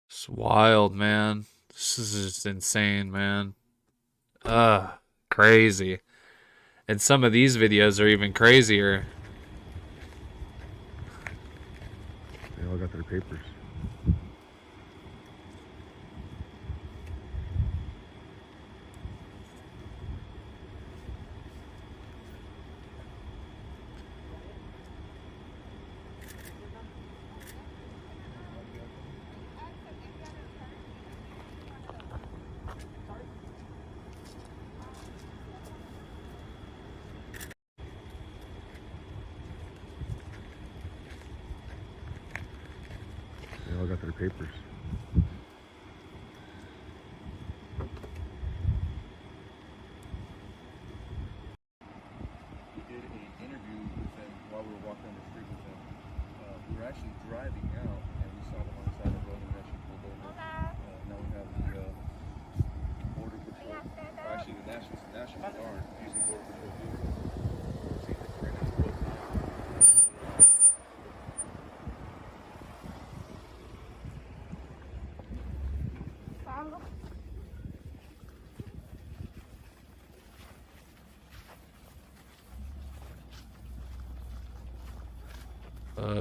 It's wild, man. This is just insane, man. Crazy. And some of these videos are even crazier. They all got their papers. They all got their papers. driving out and we saw them on the side of the road and we actually pulled over. Now we have the Border Patrol, or actually the National Guard using Border Patrol vehicles. See this right now.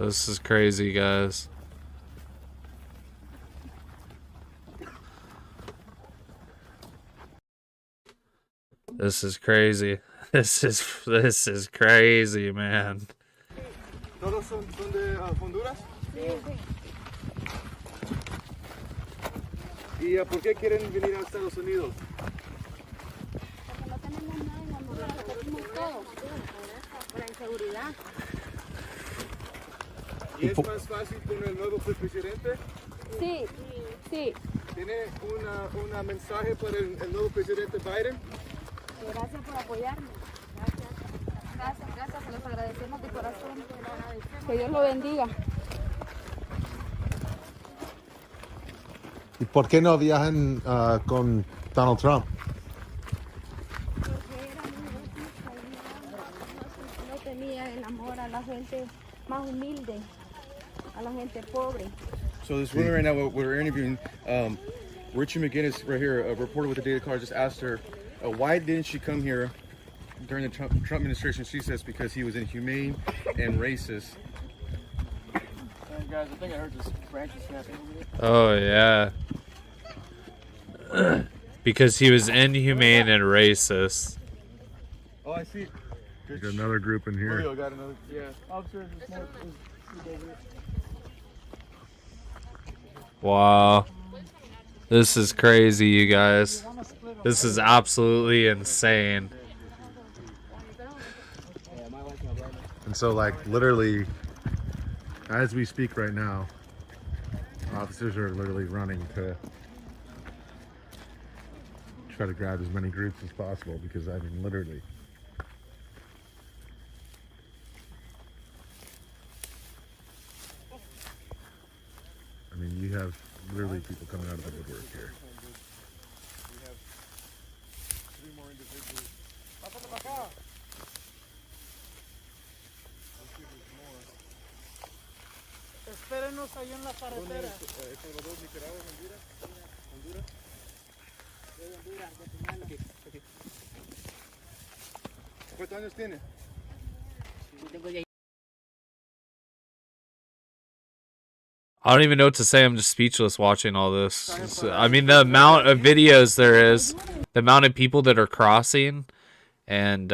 This is crazy, guys. This is crazy. This is crazy, man. ¿Todos son de Honduras? ¿Y por qué quieren venir a Estados Unidos? Porque no tenemos nada en Honduras, lo perdimos todo. Por la inseguridad. ¿Y es más fácil con el nuevo presidente? Sí, sí. ¿Tiene una mensaje para el nuevo presidente Biden? Gracias por apoyarnos. Gracias, se los agradecemos de corazón. Que Dios lo bendiga. ¿Y por qué no viajan con Donald Trump? Porque era muy no tenía el amor a la gente más humilde, a la gente pobre. So this woman right now, we're interviewing, Richie McGinnis right here, a reporter with the Daily Caller, just asked her, why didn't she come here during the Trump administration? She says because he was inhumane and racist. Guys, I think I heard this branch is snapping. Oh yeah. Because he was inhumane and racist. Oh, I see. There's another group in here. Julio got another. Yeah. Officers, Wow. This is crazy, you guys. This is absolutely insane. And so, like, literally, as we speak right now, officers are literally running to try to grab as many groups as possible because, I mean, literally. I mean, you have literally people coming out of the woodwork here. Espérenos ahí en la carretera. ¿Salvador, Nicaragua, Honduras? ¿Cuántos años tiene? I don't even know what to say. I'm just speechless watching all this. I mean, the amount of videos there is, the amount of people that are crossing and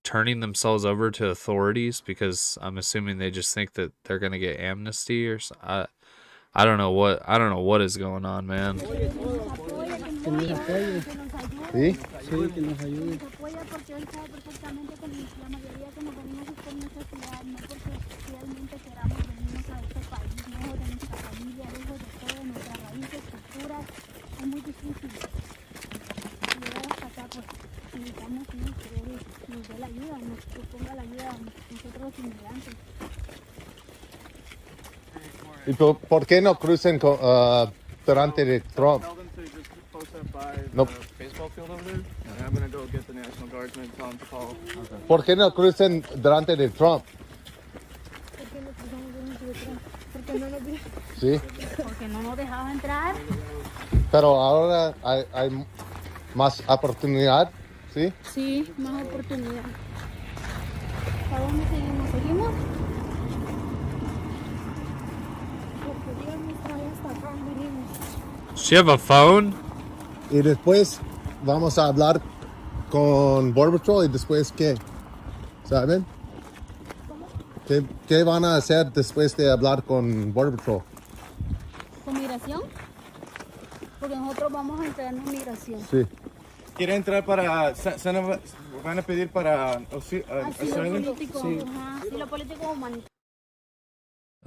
turning themselves over to authorities because I'm assuming they just think that they're gonna get amnesty or I don't know what is going on, man. ¿Sí? Sí, que nos ayude. Nos apoya porque él sabe perfectamente que la mayoría que nos venimos es por necesidad, no porque realmente queramos venirnos a este país, lejos de nuestra familia, lejos de todo, nuestras raíces, culturas. Es muy difícil llegar hasta acá, pues necesitamos que nos dé la ayuda, nos ponga la ayuda a nosotros los inmigrantes. ¿Y por qué no crucen durante de Trump? No. Baseball field over there, and I'm gonna go get the National Guardsmen and tell them to call. ¿Por qué no crucen durante de Trump? Porque no nos Sí. Porque no nos dejaba entrar. Pero ahora hay más oportunidad, ¿sí? Sí, más oportunidad. ¿A dónde seguimos? ¿Seguimos? Porque Dios nos trae hasta acá, venimos. Does she have a phone? Y después vamos a hablar con Border Patrol y después ¿qué? ¿Saben? ¿Qué van a hacer después de hablar con Border Patrol? ¿Con migración? Porque nosotros vamos a entrar en migración. Sí. ¿Quiere entrar para... van a pedir para... Asilo político, Sí. ajá, asilo político humanitario.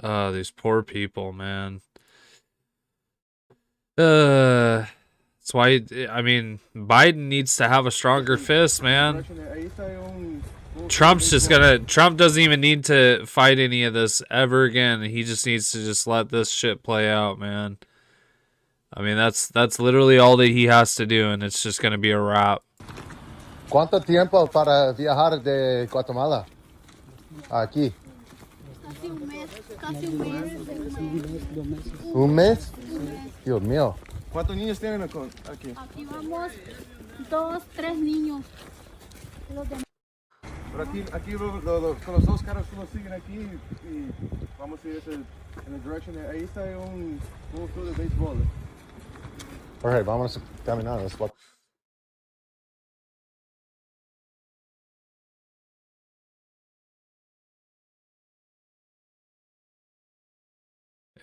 Oh, these poor people, man. That's why, I mean, Biden needs to have a stronger fist, man. Ahí está Trump doesn't even need to fight any of this ever again. He just needs to just let this shit play out, man. I mean, that's literally all that he has to do, and it's just gonna be a wrap. ¿Cuánto tiempo para viajar de Guatemala aquí? Casi un mes, casi un mes. ¿Un mes? Dios mío. ¿Cuántos niños tienen aquí? Aquí vamos 2, 3 niños. Los demás. Pero aquí con los dos carros uno siguen aquí y vamos a ir en la dirección de ahí está un club de béisbol. Ok, vamos a caminar.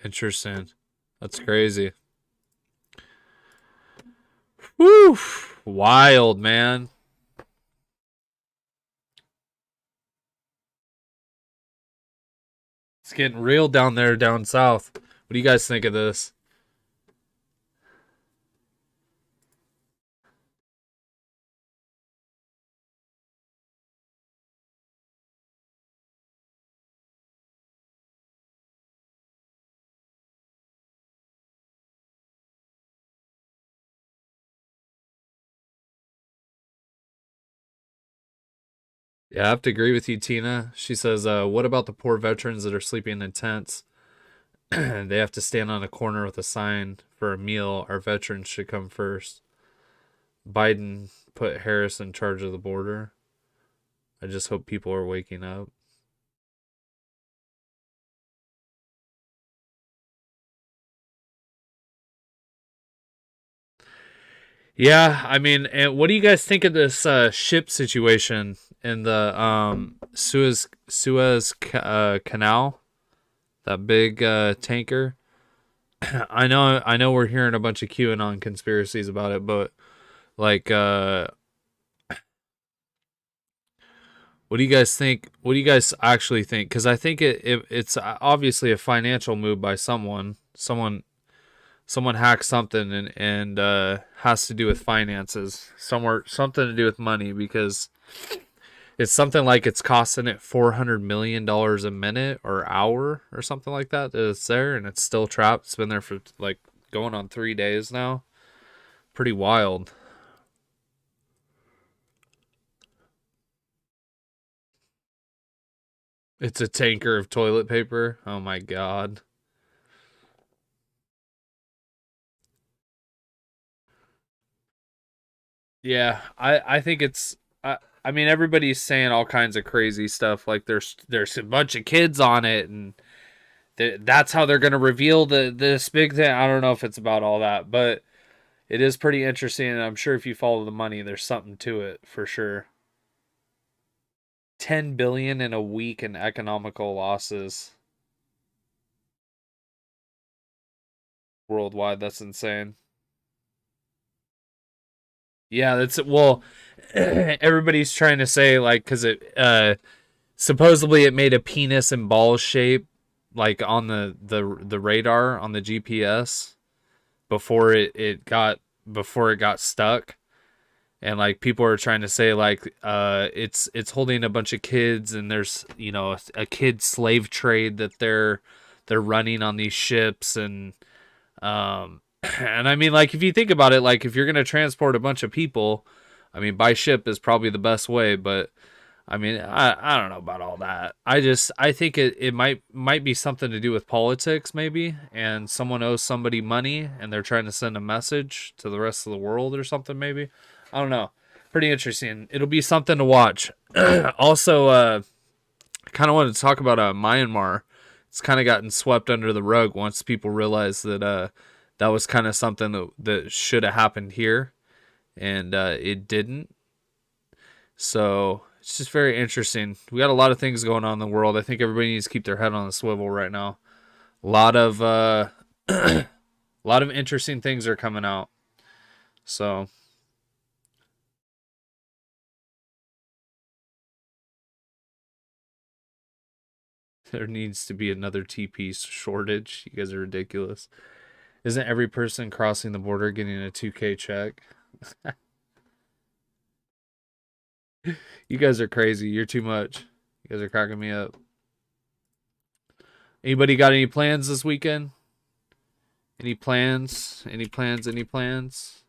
Interesting. That's crazy. Woo! Wild, man. It's getting real down there, down south. What do you guys think of this? Yeah, I have to agree with you, Tina. She says, what about the poor veterans that are sleeping in tents? They have to stand on a corner with a sign for a meal. Our veterans should come first. Biden put Harris in charge of the border. I just hope people are waking up. Yeah, I mean, and what do you guys think of this ship situation in the Suez Canal? That big tanker. I know we're hearing a bunch of QAnon conspiracies about it, but like what do you guys think? What do you guys actually think? Because I think it's obviously a financial move by someone. Someone hacked something and has to do with finances. Something to do with money, because it's something like it's costing it $400 million a minute or hour or something like that. It's there and it's still trapped. It's been there for like going on 3 days now. Pretty wild. It's a tanker of toilet paper. Oh my God. Yeah, I think it's I mean, everybody's saying all kinds of crazy stuff, like there's a bunch of kids on it, and that's how they're gonna reveal this big thing. I don't know if it's about all that, but it is pretty interesting, and I'm sure if you follow the money, there's something to it for sure. 10 billion in a week in economical losses worldwide. That's insane. Yeah, that's well. Everybody's trying to say like because it supposedly it made a penis and ball shape like on the radar on the GPS before it got stuck, and like people are trying to say like it's holding a bunch of kids, and there's a kid slave trade that they're running on these ships, and and I mean, like, if you think about it, like, if you're going to transport a bunch of people, I mean, by ship is probably the best way, but I mean, I don't know about all that. I think it might be something to do with politics, maybe, and someone owes somebody money and they're trying to send a message to the rest of the world or something, maybe. I don't know. Pretty interesting. It'll be something to watch. Also, I kind of wanted to talk about Myanmar. It's kind of gotten swept under the rug once people realize that that was kind of something that should have happened here, and it didn't. So it's just very interesting. We got a lot of things going on in the world. I think everybody needs to keep their head on the swivel right now. A lot of a lot of interesting things are coming out. So there needs to be another TP shortage. You guys are ridiculous. Isn't every person crossing the border getting a 2K check? You guys are crazy. You're too much. You guys are cracking me up. Anybody got any plans this weekend? Any plans? Any plans? Any plans?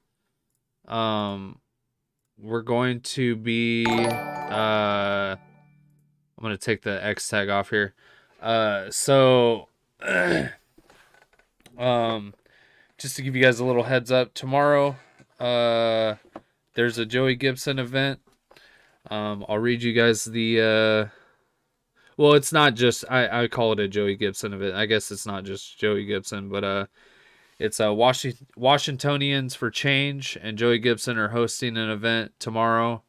We're going to be I'm gonna take the X tag off here. So just to give you guys a little heads up, tomorrow there's a Joey Gibson event. I'll read you guys the well, it's not just I call it a Joey Gibson event. I guess it's not just Joey Gibson, but it's Washingtonians for Change, and Joey Gibson are hosting an event tomorrow,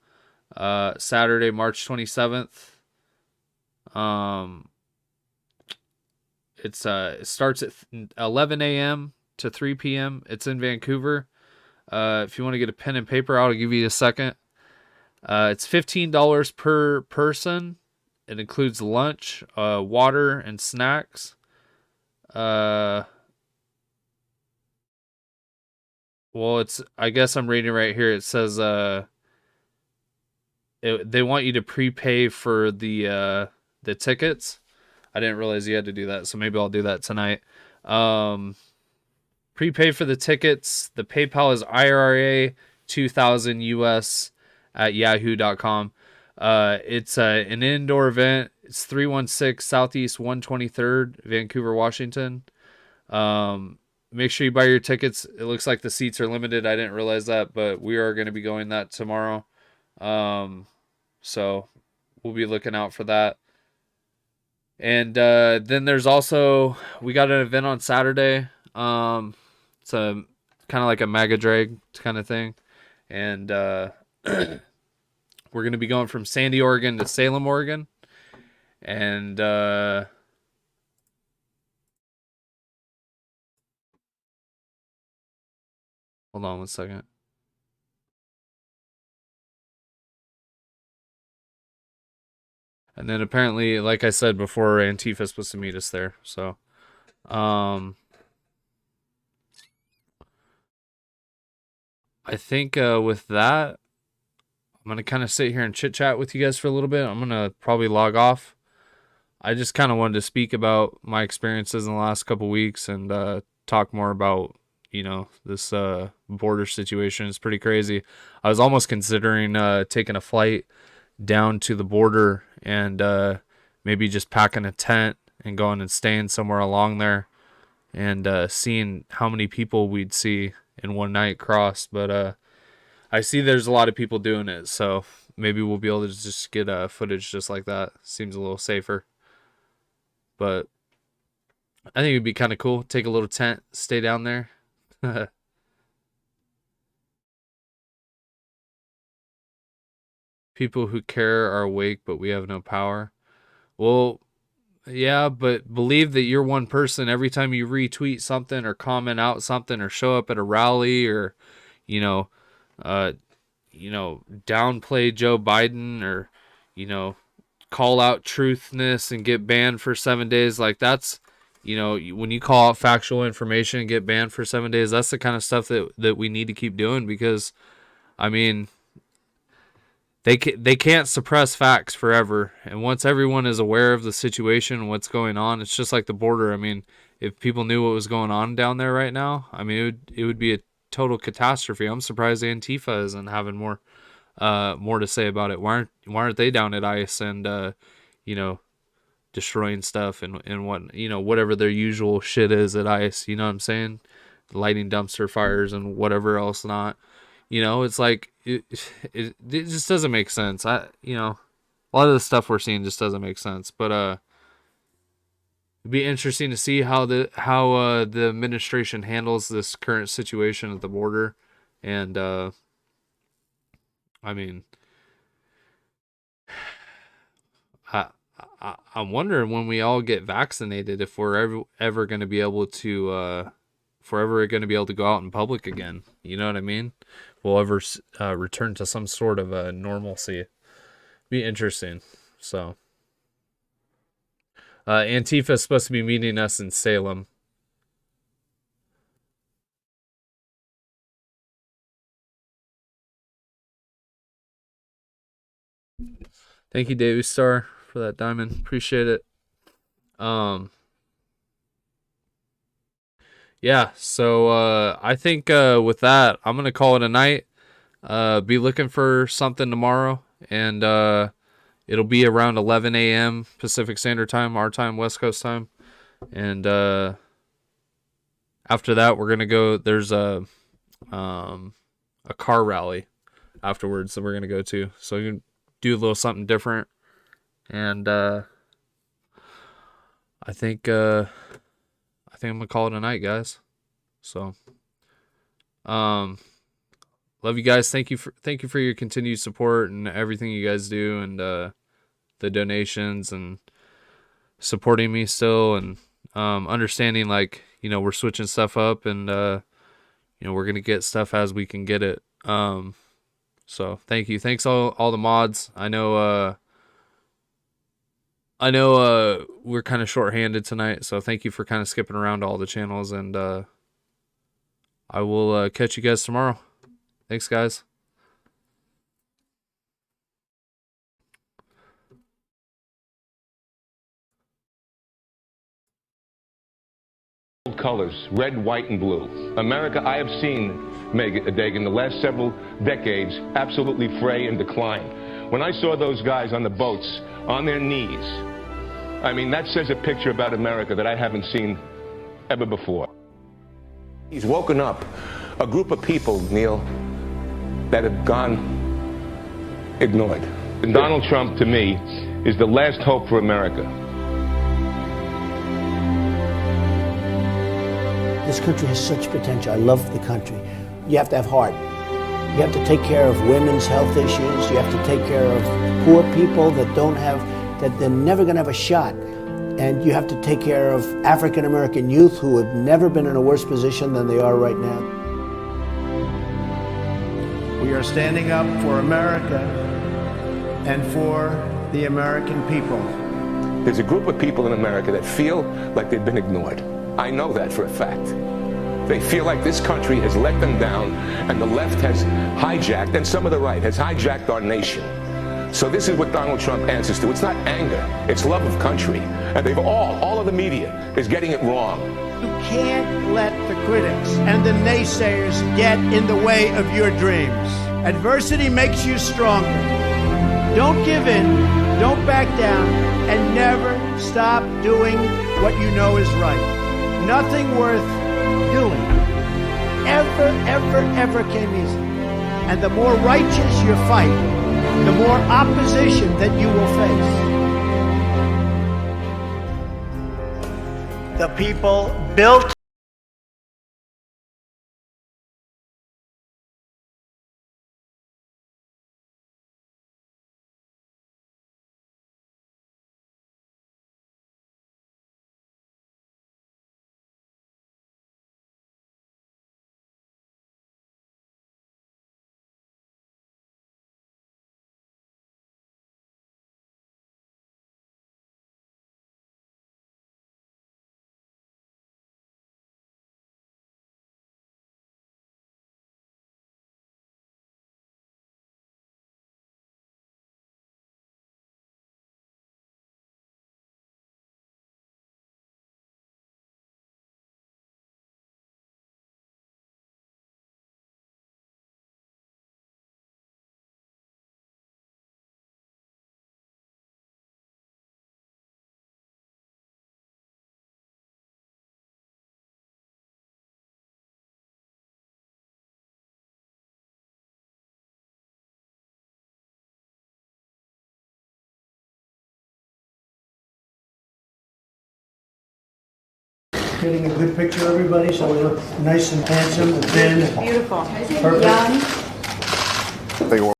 Saturday, March 27th. It starts at 11 a.m. to 3 p.m. It's in Vancouver. If you want to get a pen and paper, I'll give you a second. It's $15 per person. It includes lunch, water, and snacks. Well, I guess I'm reading right here. It says they want you to prepay for the tickets. I didn't realize you had to do that, so maybe I'll do that tonight. Prepay for the tickets. The PayPal is IRA 2000 US at yahoo.com. It's an indoor event. It's 316 Southeast 123rd, Vancouver, Washington. Make sure you buy your tickets. It looks like the seats are limited. I didn't realize that, but we are going to be going that tomorrow. So we'll be looking out for that. And then there's also, we got an event on Saturday. It's a kind of like a MAGA drag kind of thing. And we're going to be going from Sandy, Oregon to Salem, Oregon. And hold on one second. And then apparently, like I said before, Antifa is supposed to meet us there. So, I think with that, I'm going to kind of sit here and chit chat with you guys for a little bit. I'm going to probably log off. I just kind of wanted to speak about my experiences in the last couple weeks and talk more about, this border situation. Is pretty crazy. I was almost considering taking a flight down to the border and maybe just packing a tent and going and staying somewhere along there and seeing how many people we'd see in one night cross. But I see there's a lot of people doing it, so maybe we'll be able to just get footage just like that. Seems a little safer. But I think it'd be kind of cool. Take a little tent, stay down there. People who care are awake, but we have no power. Well, yeah, but believe that you're one person every time you retweet something or comment out something or show up at a rally or, downplay Joe Biden or, call out truthness and get banned for 7 days. Like that's, when you call out factual information and get banned for 7 days, that's the kind of stuff that we need to keep doing because, I mean, they can't suppress facts forever. And once everyone is aware of the situation and what's going on, it's just like the border. I mean, if people knew what was going on down there right now, I mean, it would be a total catastrophe. I'm surprised Antifa isn't having more to say about it. Why aren't they down at ICE and destroying stuff and what whatever their usual shit is at ICE? You know what I'm saying? Lighting dumpster fires and whatever else not. It's like it just doesn't make sense. A lot of the stuff we're seeing just doesn't make sense. But it'd be interesting to see how the administration handles this current situation at the border. And I mean, I'm wondering when we all get vaccinated if we're ever going to be able to go out in public again. You know what I mean? We'll ever return to some sort of normalcy. Be interesting. So, Antifa is supposed to be meeting us in Salem. Thank you, Davy Star, for that diamond. Appreciate it. Yeah, so I think with that, I'm gonna call it a night. Be looking for something tomorrow, and it'll be around 11 a.m. Pacific Standard Time, our time, West Coast time. And after that, we're gonna go. There's a car rally afterwards that we're gonna go to, so you can do a little something different. And I think I'm gonna call it a night, guys. So, love you guys. Thank you for your continued support and everything you guys do, and the donations and supporting me still, and understanding, like, you know, we're switching stuff up, and you know, we're gonna get stuff as we can get it. So thank you. Thanks all the mods. I know we're kind of short-handed tonight, so thank you for kind of skipping around all the channels, and I will catch you guys tomorrow. Thanks, guys. Colors, red, white, and blue. America, I have seen, Dagan, in the last several decades, absolutely fray and decline. When I saw those guys on the boats, on their knees, I mean, that says a picture about America that I haven't seen ever before. He's woken up a group of people, Neil, that have gone ignored. And Donald Trump, to me, is the last hope for America. This country has such potential. I love the country. You have to have heart. You have to take care of women's health issues. You have to take care of poor people that don't have, that they're never going to have a shot. And you have to take care of African American youth who have never been in a worse position than they are right now. We are standing up for America and for the American people. There's a group of people in America that feel like they've been ignored. I know that for a fact. They feel like this country has let them down, and the left has hijacked, and some of the right has hijacked our nation. So this is what Donald Trump answers to. It's not anger, it's love of country. And they've all of the media is getting it wrong. You can't let the critics and the naysayers get in the way of your dreams. Adversity makes you stronger. Don't give in, don't back down, and never stop doing what you know is right. Nothing worth doing ever came easy. And the more righteous your fight, the more opposition that you will face. The people built getting a good picture of everybody, so we look nice and handsome and thin. Beautiful. Perfect. Young. Thank you.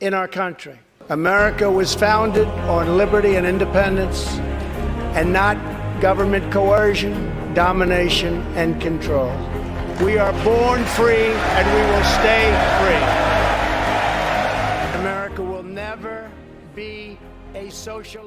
in our country. America was founded on liberty and independence and not government coercion, domination, and control. We are born free and we will stay free. America will never be a social